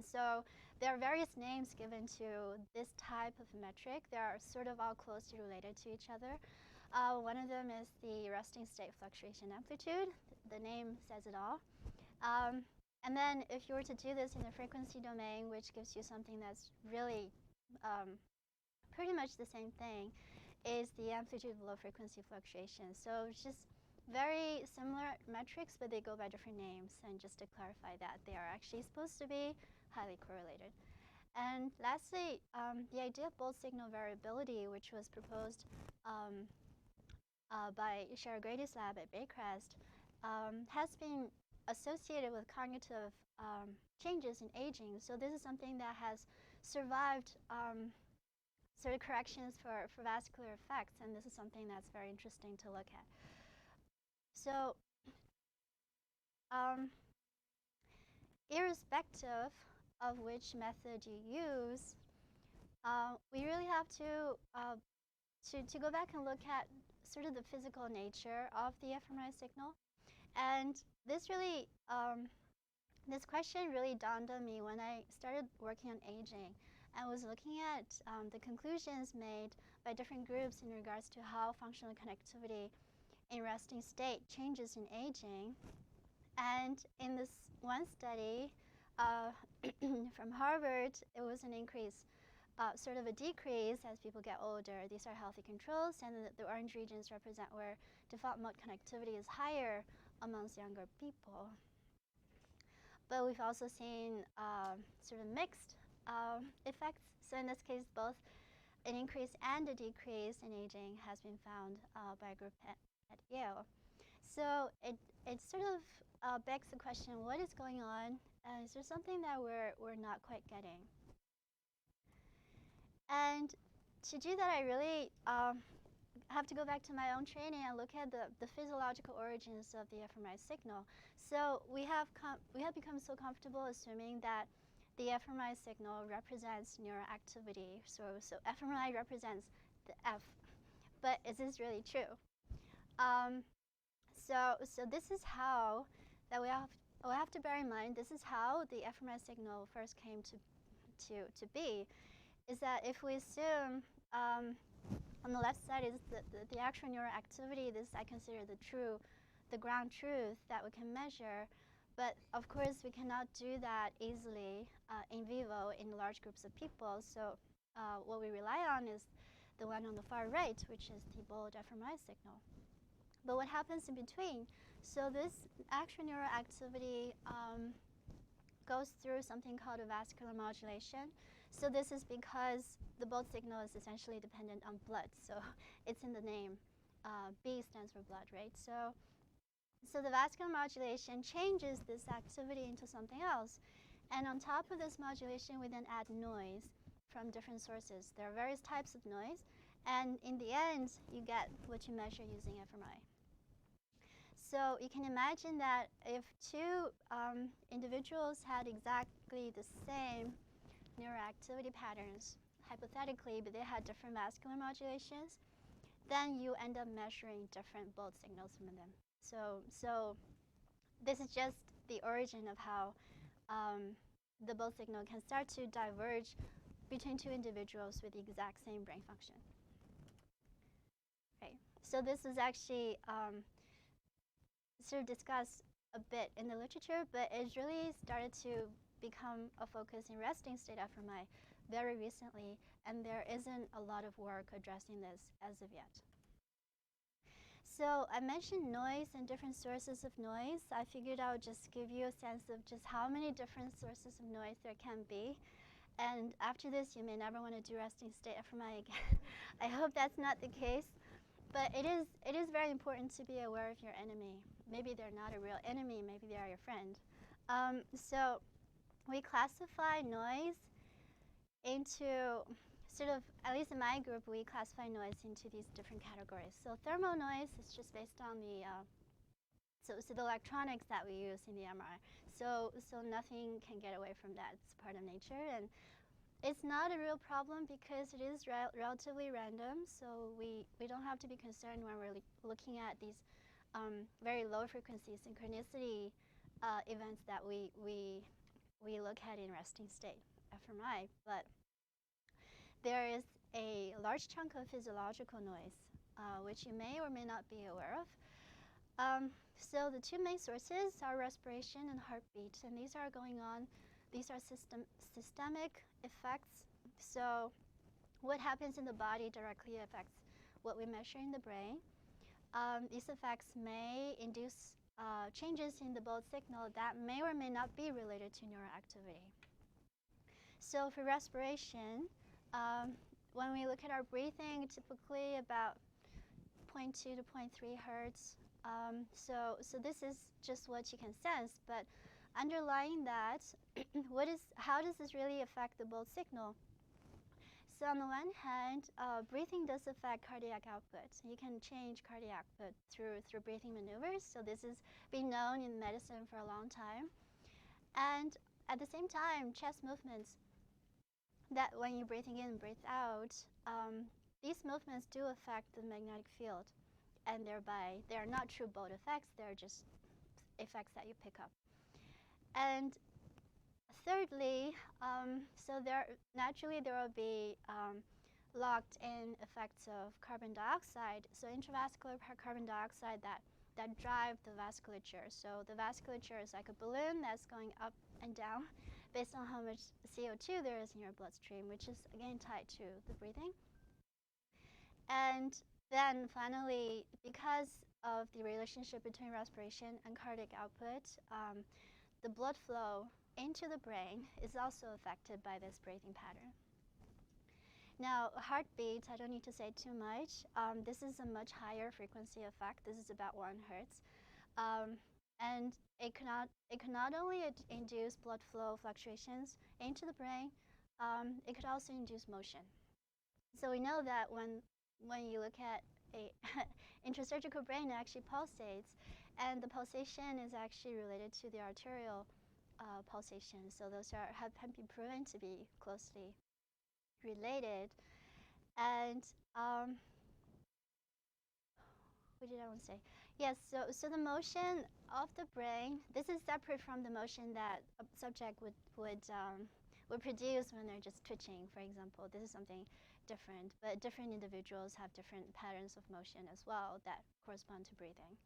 So there are various names given to this type of metric. They are sort of all closely related to each other. One of them is the resting state fluctuation amplitude. The name says it all. And then if you were to do this in the frequency domain, which gives you something that's really pretty much the same thing, is the amplitude of low frequency fluctuation. So it's just very similar metrics, but they go by different names. And just to clarify that, they are actually supposed to be highly correlated. And lastly, the idea of bold signal variability, which was proposed by Shara Grady's lab at Baycrest, has been associated with cognitive changes in aging. So this is something that has survived sort of corrections for vascular effects, and this is something that's very interesting to look at. So irrespective of which method you use, we really have to go back and look at sort of the physical nature of the fMRI signal. And this really, this question really dawned on me when I started working on aging. I was looking at the conclusions made by different groups in regards to how functional connectivity in resting state changes in aging. And in this one study from Harvard, it was an increase, sort of a decrease as people get older. These are healthy controls, and the orange regions represent where default mode connectivity is higher amongst younger people. But we've also seen sort of mixed effects. So in this case, both an increase and a decrease in aging has been found by a group at Yale. So it sort of begs the question, what is going on And is there something that we're not quite getting? And to do that, I really have to go back to my own training and look at the physiological origins of the fMRI signal. So we have become so comfortable assuming that the fMRI signal represents neuroactivity. So fMRI represents the F. But is this really true? So this is how that we have to bear in mind. This is how the fMRI signal first came to be. Is that if we assume on the left side is the actual neuroactivity, this I consider the ground truth that we can measure. But of course, we cannot do that easily in vivo in large groups of people. So what we rely on is the one on the far right, which is the bold fMRI signal. But what happens in between? So this actual neuroactivity goes through something called a vascular modulation. So this is because the bold signal is essentially dependent on blood. So it's in the name. B stands for blood, right? So the vascular modulation changes this activity into something else. And on top of this modulation, we then add noise from different sources. There are various types of noise. And in the end, you get what you measure using fMRI. So you can imagine that if two individuals had exactly the same neuroactivity patterns, hypothetically, but they had different vascular modulations, then you end up measuring different bold signals from them. So this is just the origin of how the bold signal can start to diverge between two individuals with the exact same brain function. Right. So this is actually sort of discussed a bit in the literature, but it's really started to become a focus in resting state fMRI very recently, and there isn't a lot of work addressing this as of yet. So I mentioned noise and different sources of noise. I figured I would just give you a sense of just how many different sources of noise there can be. And after this, you may never want to do resting state fMRI again. I hope that's not the case. But it is very important to be aware of your enemy. Maybe they're not a real enemy. Maybe they are your friend. So we classify noise into sort of, at least in my group, we classify noise into these different categories. So thermal noise is just based on the electronics that we use in the MRI. So nothing can get away from that. It's part of nature, and it's not a real problem because it is relatively random. So we don't have to be concerned when we're looking at these very low frequency synchronicity events that we look at in resting state fMRI. But there is a large chunk of physiological noise, which you may or may not be aware of. So the two main sources are respiration and heartbeat, and these are going on. These are systemic effects. So what happens in the body directly affects what we measure in the brain. These effects may induce changes in the bold signal that may or may not be related to neuroactivity. So for respiration, when we look at our breathing, typically about 0.2 to 0.3 hertz. So this is just what you can sense, but underlying that, how does this really affect the bold signal? So on the one hand, breathing does affect cardiac output. You can change cardiac output through breathing maneuvers. So this has been known in medicine for a long time. And at the same time, chest movements, that when you're breathing in and breathe out, these movements do affect the magnetic field. And thereby, they are not true bold effects. They're just effects that you pick up. And thirdly, so naturally there will be locked-in effects of carbon dioxide. So intravascular carbon dioxide that drive the vasculature. So the vasculature is like a balloon that's going up and down based on how much CO2 there is in your bloodstream, which is again tied to the breathing. And then finally, because of the relationship between respiration and cardiac output, the blood flow into the brain is also affected by this breathing pattern. Now, heartbeat, I don't need to say too much. This is a much higher frequency effect. This is about 1 hertz. and it could not only induce blood flow fluctuations into the brain, it could also induce motion. So we know that when you look at a intrasurgical brain, it actually pulsates, and the pulsation is actually related to the arterial pulsation. So those have been proven to be closely related. And what did I want to say? Yes, so the motion of the brain, this is separate from the motion that a subject would produce when they're just twitching, for example. This is something different, but different individuals have different patterns of motion as well that correspond to breathing.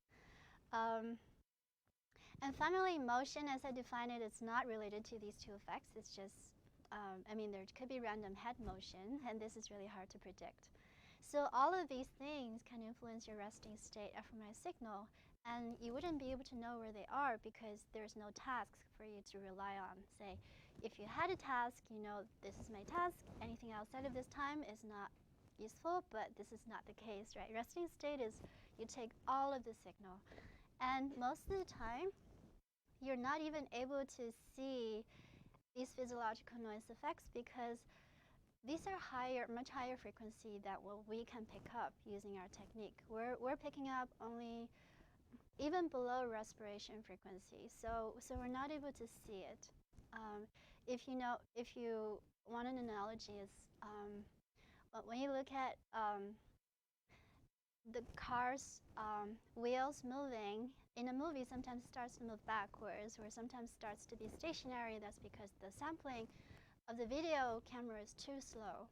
And finally, motion, as I define it, is not related to these two effects. It's just, there could be random head motion, and this is really hard to predict. So all of these things can influence your resting state fMRI signal, and you wouldn't be able to know where they are because there's no task for you to rely on. Say, if you had a task, you know, this is my task, anything outside of this time is not useful, but this is not the case, right? Resting state is you take all of the signal, and most of the time, you're not even able to see these physiological noise effects because these are much higher frequency than what we can pick up using our technique. We're picking up only even below respiration frequency, so we're not able to see it. If you want an analogy, is when you look at the car's wheels moving in a movie, sometimes starts to move backwards, or sometimes starts to be stationary. That's because the sampling of the video camera is too slow.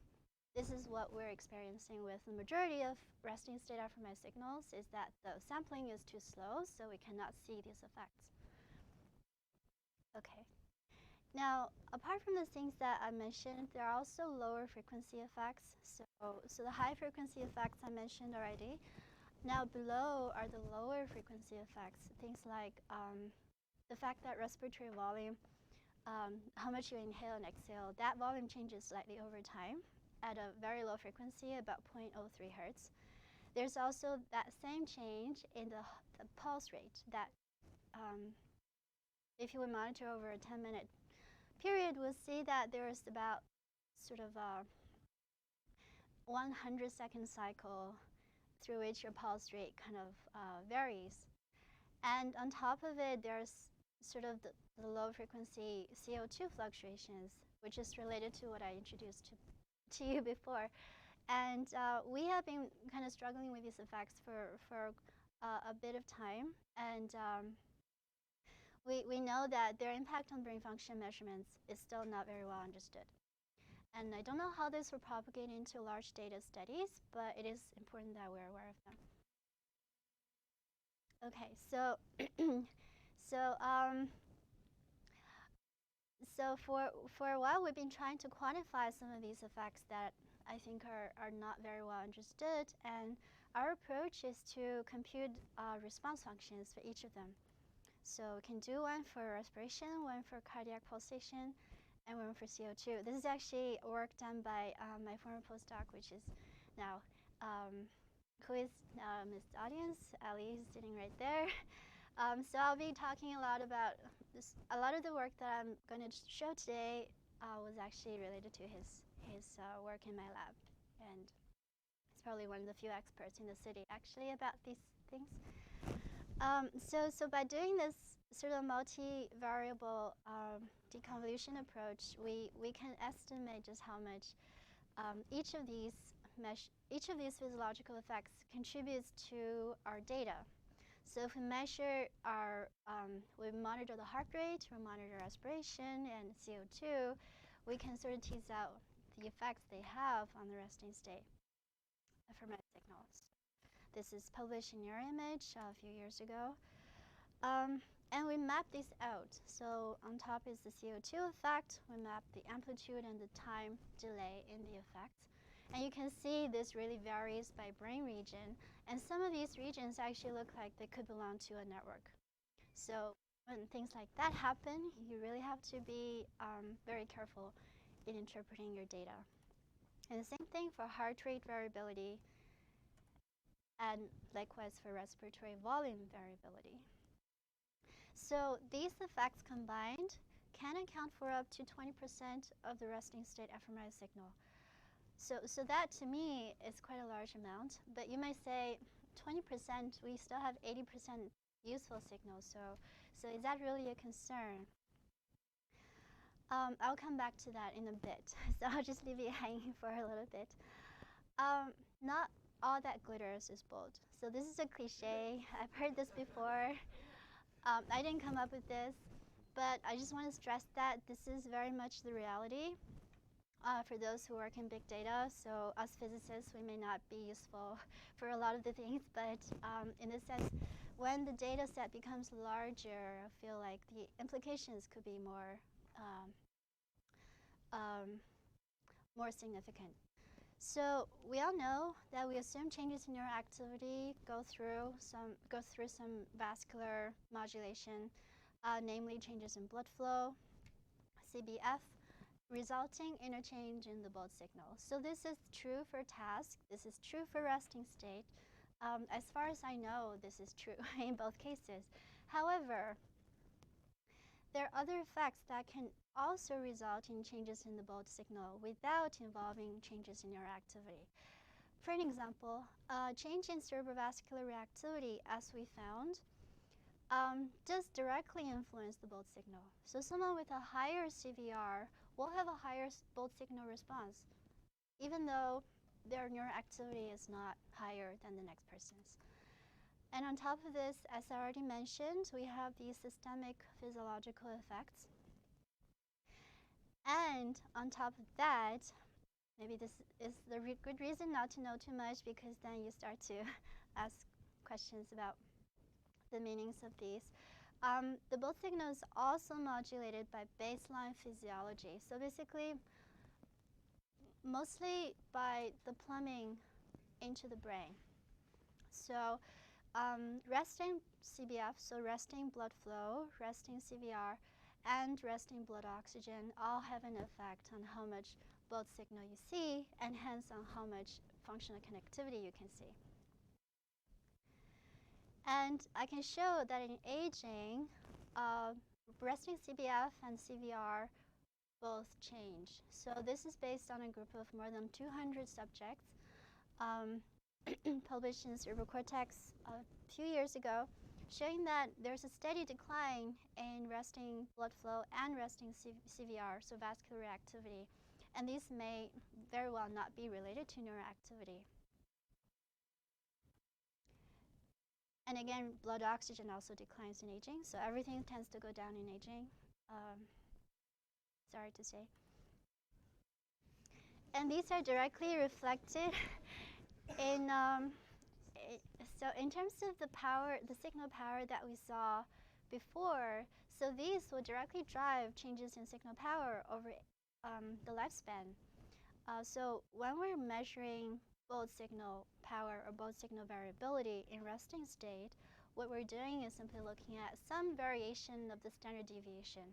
This is what we're experiencing with the majority of resting state fMRI signals, is that the sampling is too slow, so we cannot see these effects. Okay. Now, apart from the things that I mentioned, there are also lower frequency effects. So the high frequency effects I mentioned already. Now below are the lower frequency effects, things like the fact that respiratory volume, how much you inhale and exhale, that volume changes slightly over time at a very low frequency, about 0.03 hertz. There's also that same change in the pulse rate that if you would monitor over a 10-minute period, we'll see that there is about sort of a 100-second cycle through which your pulse rate kind of varies. And on top of it, there's sort of the low frequency CO2 fluctuations, which is related to what I introduced to you before. And we have been kind of struggling with these effects for a bit of time. And we know that their impact on brain function measurements is still not very well understood. And I don't know how this will propagate into large data studies, but it is important that we're aware of them. Okay, so so for a while, we've been trying to quantify some of these effects that I think are not very well understood. And our approach is to compute response functions for each of them. So we can do one for respiration, one for cardiac pulsation, and one for CO2. This is actually work done by my former postdoc, which is now, who is now in this audience. Ali is sitting right there. So I'll be talking a lot about this. A lot of the work that I'm going to show today was actually related to his work in my lab. And he's probably one of the few experts in the city actually about these things. So by doing this sort of multivariable deconvolution approach, we can estimate just how much each of these physiological effects contributes to our data. So if we measure we monitor the heart rate, we monitor respiration and CO2, we can sort of tease out the effects they have on the resting state fMRI signals. This is published in Neuroimage a few years ago. And we map this out. So on top is the CO2 effect. We map the amplitude and the time delay in the effects. And you can see this really varies by brain region. And some of these regions actually look like they could belong to a network. So when things like that happen, you really have to be very careful in interpreting your data. And the same thing for heart rate variability, and likewise for respiratory volume variability. So these effects combined can account for up to 20% of the resting state fMRI signal. So that to me is quite a large amount, but you might say 20%, we still have 80% useful signals, so is that really a concern? I'll come back to that in a bit, so I'll just leave it hanging for a little bit. Not all that glitters is gold. So this is a cliche. I've heard this before. I didn't come up with this, but I just want to stress that this is very much the reality for those who work in big data. So us physicists, we may not be useful for a lot of the things, but in a sense, when the data set becomes larger, I feel like the implications could be more significant. So we all know that we assume changes in neural activity go through some vascular modulation, namely changes in blood flow, CBF, resulting interchange in the both signal. So this is true for task. This is true for resting state. As far as I know, this is true in both cases. However, there are other effects that can also result in changes in the both signal without involving changes in neural activity. For an example, change in cerebrovascular reactivity, as we found, does directly influence the both signal. So someone with a higher CVR will have a higher both signal response, even though their neural activity is not higher than the next person's. And on top of this, as I already mentioned, we have these systemic physiological effects. And on top of that, maybe this is the good reason not to know too much, because then you start to ask questions about the meanings of these. The both signal is also modulated by baseline physiology. So basically, mostly by the plumbing into the brain. So resting CBF, so resting blood flow, resting CVR, and resting blood oxygen all have an effect on how much both signal you see, and hence on how much functional connectivity you can see. And I can show that in aging, resting CBF and CVR both change. So this is based on a group of more than 200 subjects published in Cerebral Cortex a few years ago, showing that there's a steady decline in resting blood flow and resting CVR, so vascular reactivity. And these may very well not be related to neural activity. And again, blood oxygen also declines in aging, so everything tends to go down in aging, sorry to say. And these are directly reflected in, so in terms of the power, the signal power that we saw before, so these will directly drive changes in signal power over the lifespan. So when we're measuring both signal power or both signal variability in resting state, what we're doing is simply looking at some variation of the standard deviation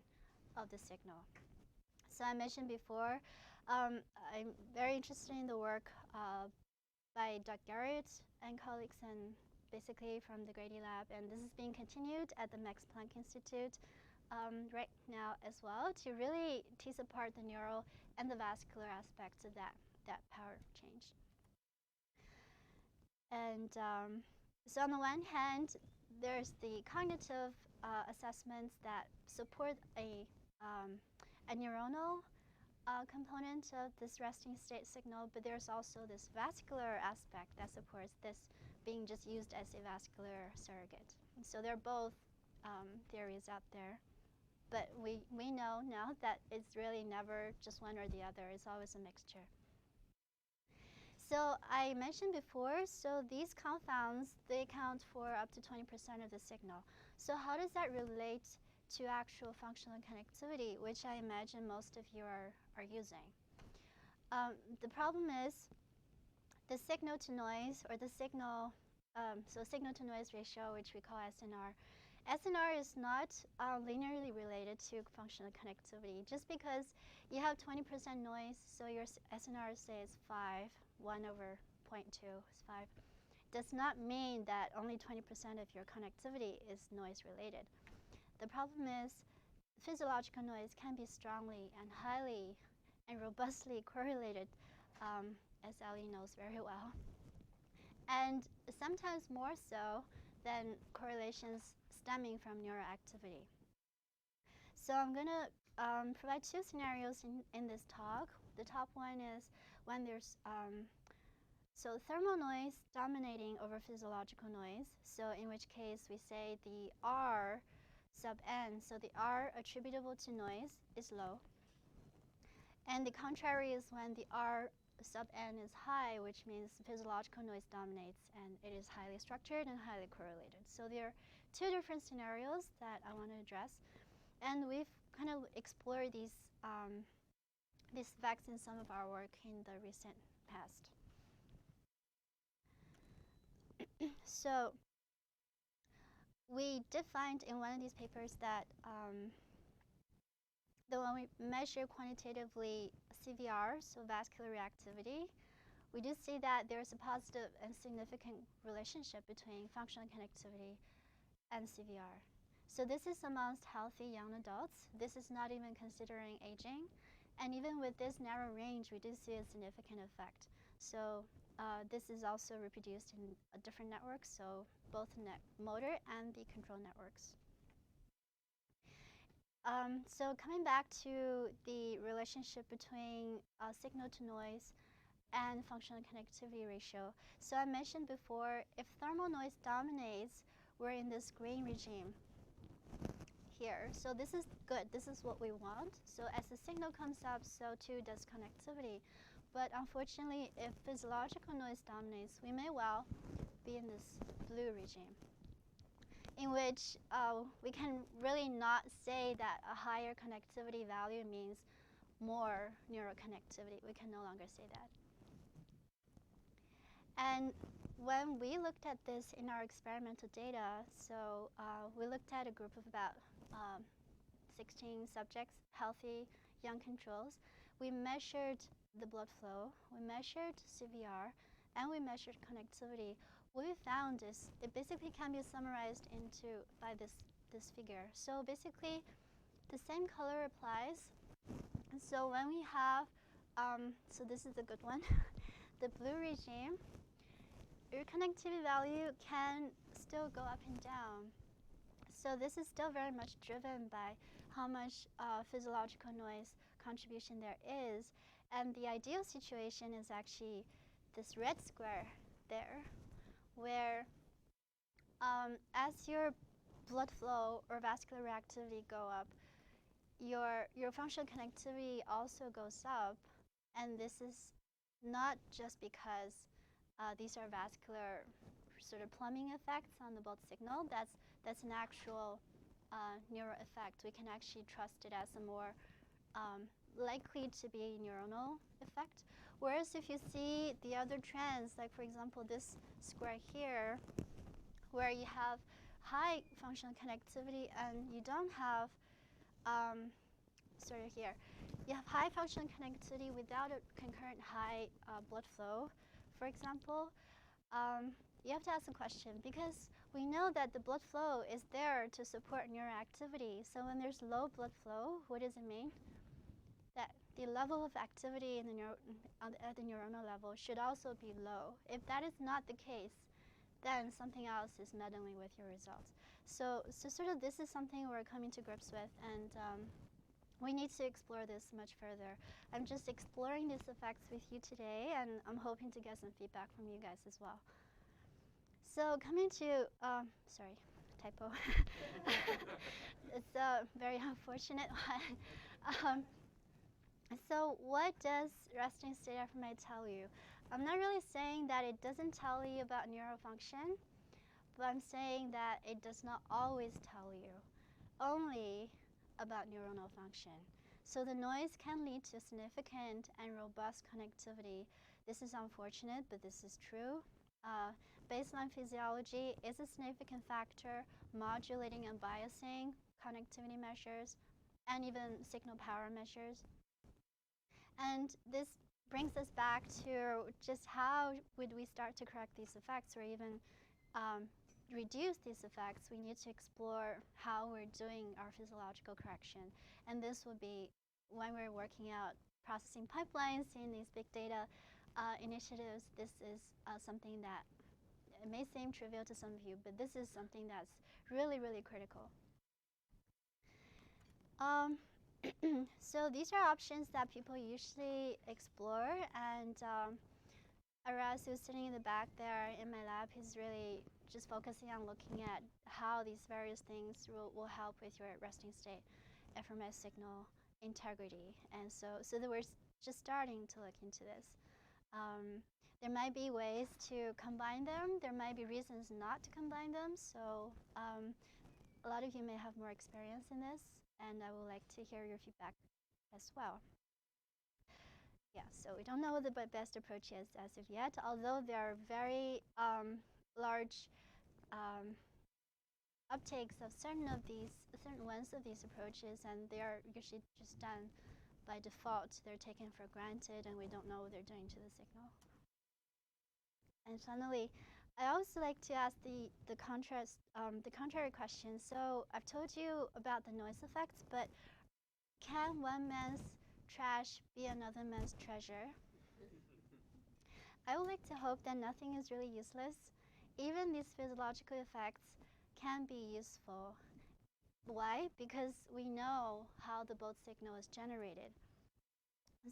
of the signal. So I mentioned before, I'm very interested in the work by Doug Garrett and colleagues, and basically from the Grady Lab, and this is being continued at the Max Planck Institute right now as well, to really tease apart the neural and the vascular aspects of that power change. And so on the one hand, there's the cognitive assessments that support a neuronal component of this resting state signal, but there's also this vascular aspect that supports this being just used as a vascular surrogate. And so they're both theories out there, but we know now that it's really never just one or the other. It's always a mixture. So I mentioned before, so these confounds, they account for up to 20% of the signal. So how does that relate to actual functional connectivity, which I imagine most of you are using? The problem is the signal to noise, or the signal, so signal to noise ratio, which we call SNR. SNR is not linearly related to functional connectivity. Just because you have 20% noise, so your SNR, say, is 5, 1 over 0.2 is 5, does not mean that only 20% of your connectivity is noise related. The problem is physiological noise can be strongly and highly and robustly correlated, as Ellie knows very well, and sometimes more so than correlations stemming from neuroactivity. So I'm going to provide two scenarios in this talk. The top one is when there's thermal noise dominating over physiological noise, so in which case we say the R sub n, so the R attributable to noise is low. And the contrary is when the R sub n is high, which means physiological noise dominates and it is highly structured and highly correlated. So there are two different scenarios that I want to address. And we've kind of explored these effects in some of our work in the recent past. So we did find in one of these papers that when we measure quantitatively CVR, so vascular reactivity, we do see that there's a positive and significant relationship between functional connectivity and CVR. So this is amongst healthy young adults. This is not even considering aging. And even with this narrow range, we do see a significant effect. So this is also reproduced in different networks, so both motor and the control networks. So coming back to the relationship between signal to noise and functional connectivity ratio. So I mentioned before, if thermal noise dominates, we're in this green regime here. So this is good. This is what we want. So as the signal comes up, so too does connectivity. But unfortunately, if physiological noise dominates, we may well be in this blue regime, in which we can really not say that a higher connectivity value means more neuroconnectivity. We can no longer say that. And when we looked at this in our experimental data, so we looked at a group of about 16 subjects, healthy young controls. We measured the blood flow, we measured CVR, and we measured connectivity. What we found is it basically can be summarized by this figure. So basically, the same color applies. And so when we have, so this is a good one, the blue regime, your connectivity value can still go up and down. So this is still very much driven by how much physiological noise contribution there is. And the ideal situation is actually this red square there, where as your blood flow or vascular reactivity go up, your functional connectivity also goes up. And this is not just because these are vascular sort of plumbing effects on the blood signal. That's an actual neuro effect. We can actually trust it as a more likely to be a neuronal effect. Whereas if you see the other trends, like for example this square here, where you have high functional connectivity and you don't have, you have high functional connectivity without a concurrent high blood flow, for example, you have to ask a question, because we know that the blood flow is there to support neuroactivity. So when there's low blood flow, what does it mean? That the level of activity at the neuronal level should also be low. If that is not the case, then something else is meddling with your results. So sort of this is something we're coming to grips with, and we need to explore this much further. I'm just exploring these effects with you today, and I'm hoping to get some feedback from you guys as well. So coming to, sorry, typo. It's a very unfortunate one. So what does resting state fMRI tell you? I'm not really saying that it doesn't tell you about neurofunction, but I'm saying that it does not always tell you only about neuronal function. So the noise can lead to significant and robust connectivity. This is unfortunate, but this is true. Baseline physiology is a significant factor modulating and biasing connectivity measures and even signal power measures. And this brings us back to just how would we start to correct these effects, or even reduce these effects, we need to explore how we're doing our physiological correction. And this would be when we're working out processing pipelines in these big data initiatives. This is something that it may seem trivial to some of you, but this is something that's really, really critical. So these are options that people usually explore, and Aras, who's sitting in the back there in my lab, he's really just focusing on looking at how these various things will help with your resting state fMRI signal integrity. And so that we're just starting to look into this. There might be ways to combine them. There might be reasons not to combine them. So a lot of you may have more experience in this, and I would like to hear your feedback as well. Yeah, so we don't know what the best approach is as of yet, although there are very large uptakes of certain ones of these approaches, and they are usually just done by default. They're taken for granted, and we don't know what they're doing to the signal. And finally, I also like to ask the contrary question. So I've told you about the noise effects, but can one man's trash be another man's treasure? I would like to hope that nothing is really useless. Even these physiological effects can be useful. Why? Because we know how the both signal is generated.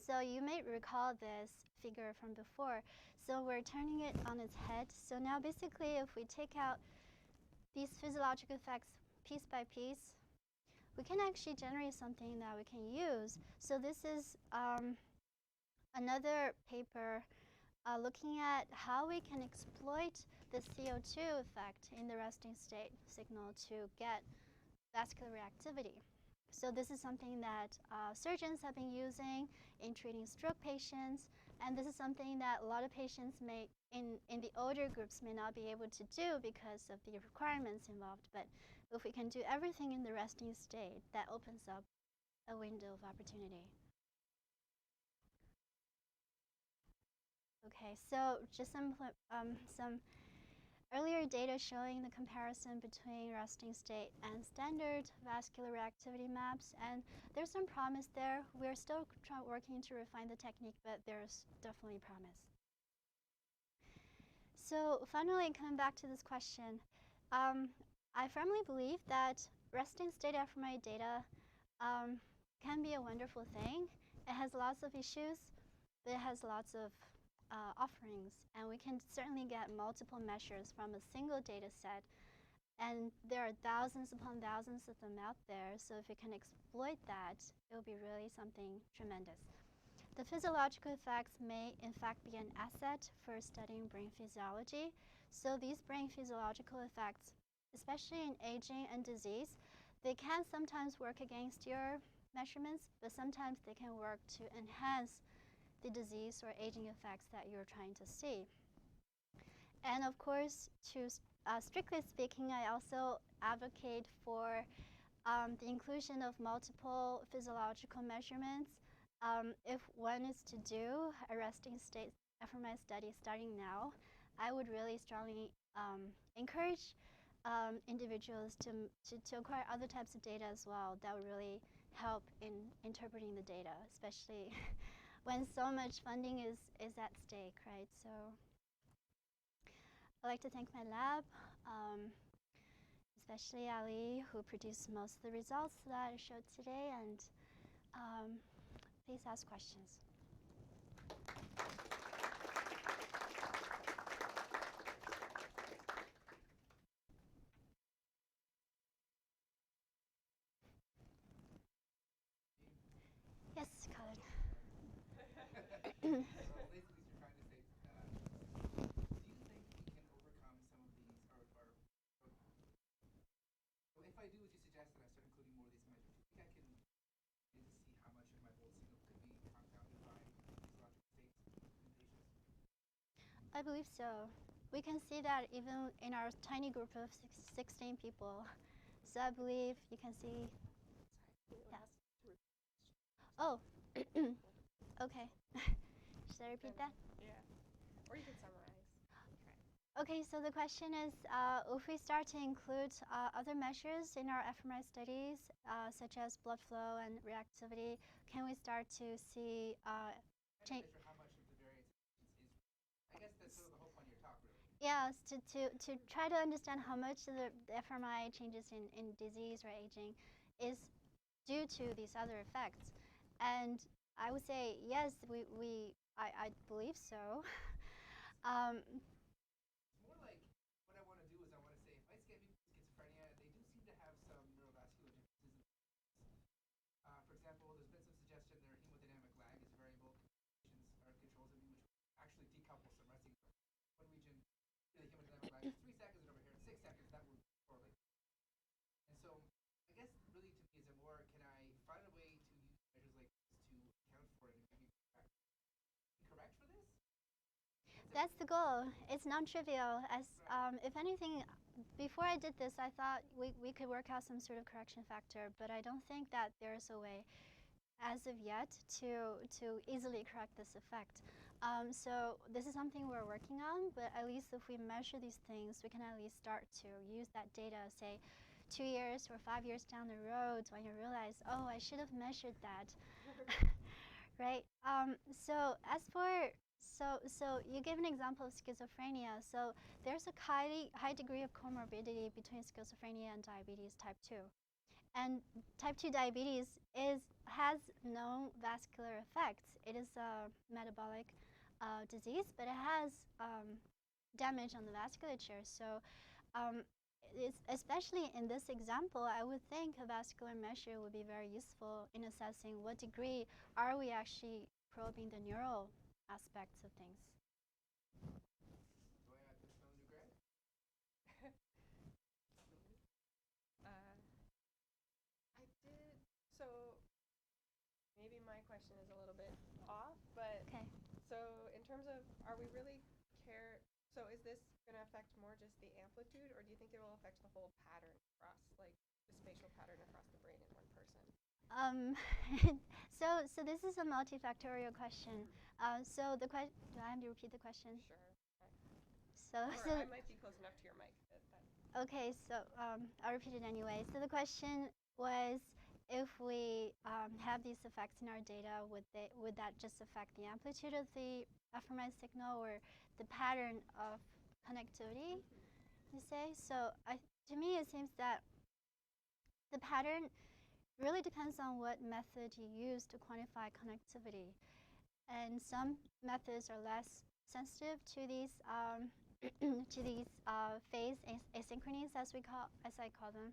So you may recall this figure from before. So we're turning it on its head. So now basically if we take out these physiological effects piece by piece, we can actually generate something that we can use. So this is another paper looking at how we can exploit the CO2 effect in the resting state signal to get vascular reactivity. So this is something that surgeons have been using in treating stroke patients, and this is something that a lot of patients in the older groups may not be able to do because of the requirements involved. But if we can do everything in the resting state, that opens up a window of opportunity. Okay, so just some earlier data showing the comparison between resting state and standard vascular reactivity maps, and there's some promise there. We're still working to refine the technique, but there's definitely promise. So finally, coming back to this question, I firmly believe that resting state fMRI data can be a wonderful thing. It has lots of issues, but it has lots of offerings, and we can certainly get multiple measures from a single data set, and there are thousands upon thousands of them out there. So if we can exploit that, it will be really something tremendous. The physiological effects may in fact be an asset for studying brain physiology. So these brain physiological effects, especially in aging and disease, they can sometimes work against your measurements, but sometimes they can work to enhance the disease or aging effects that you're trying to see. And of course, strictly speaking, I also advocate for the inclusion of multiple physiological measurements. If one is to do a resting state fMRI study starting now, I would really strongly encourage individuals to acquire other types of data as well that would really help in interpreting the data, especially when so much funding is at stake, right? So I'd like to thank my lab, especially Ali, who produced most of the results that I showed today, and please ask questions. Yes, Colin. So basically, you're trying to say, do you think we can overcome some of these, so if I do what you suggest and I start including more of these measures, do you think I can begin to see how much of my bold signal could be confounded by physiological states in patients? I believe so. We can see that even in our tiny group of 16 people. So I believe you can see. Yeah. Oh, okay. Should I repeat that? Yeah. Or you could summarize. Okay, so the question is, if we start to include other measures in our fMRI studies, such as blood flow and reactivity, can we start to see I'm change? not sure how much of the variance is. I guess that's sort of the whole point of your talk, really. Yes, to try to understand how much of the fMRI changes in disease or aging is due to these other effects. And I would say, yes, I believe so. um, It's more like what I want to do is I want to say if I get people with schizophrenia, they do seem to have some neurovascular differences. For example, there's been some suggestion their hemodynamic lag is variable. Patients are controls of which actually decouple some resting. One region, the hemodynamic lag is 3 seconds, and over here it's 6 seconds. That would correlate. And so, I guess really to me is a more can I find a way to use measures like this to account for it and maybe correct for this? That's the goal. It's non-trivial. As if anything, before I did this, I thought we could work out some sort of correction factor, but I don't think that there's a way, as of yet, to easily correct this effect. So this is something we're working on, but at least if we measure these things, we can at least start to use that data, say, 2 years or 5 years down the road, when you realize, oh, I should have measured that, right? So you gave an example of schizophrenia. So there's a high degree of comorbidity between schizophrenia and diabetes type 2. And type 2 diabetes has known vascular effects. It is a metabolic disease, but it has damage on the vasculature. So especially in this example, I would think a vascular measure would be very useful in assessing what degree are we actually probing the neural aspects of things. Do I add this on to Greg? I did. So maybe my question is a little bit off, but Okay. so in terms of, are we really care? So is this going to affect more just the amplitude, or do you think it will affect the whole pattern across, like the spatial pattern across the brain in one person? So this is a multifactorial question. So the question, do I have to repeat the question? Sure. So, Or I might be close enough to your mic that okay, so I'll repeat it anyway. So the question was, if we have these effects in our data, would that just affect the amplitude of the fMRI signal or the pattern of connectivity, you say? So to me, it seems that the pattern really depends on what method you use to quantify connectivity. And some methods are less sensitive to these to these phase asynchronies, as I call them.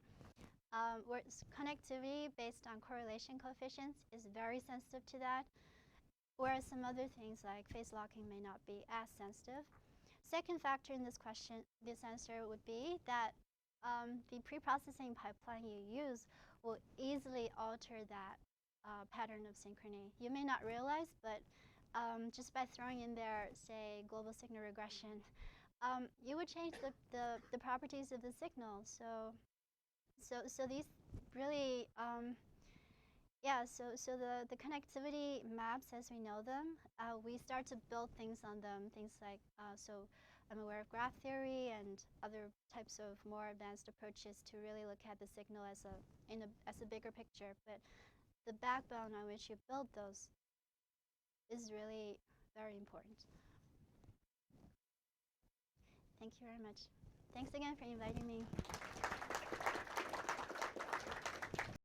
Where connectivity based on correlation coefficients is very sensitive to that, whereas some other things like phase locking may not be as sensitive. Second factor in this question, this answer would be that the pre-processing pipeline you use will easily alter that pattern of synchrony. You may not realize, but just by throwing in there, say, global signal regression, you would change the properties of the signal. So these really, so the connectivity maps as we know them, we start to build things on them, things like, so I'm aware of graph theory and other types of more advanced approaches to really look at the signal as a bigger picture. But the backbone on which you build those is really very important. Thank you very much. Thanks again for inviting me.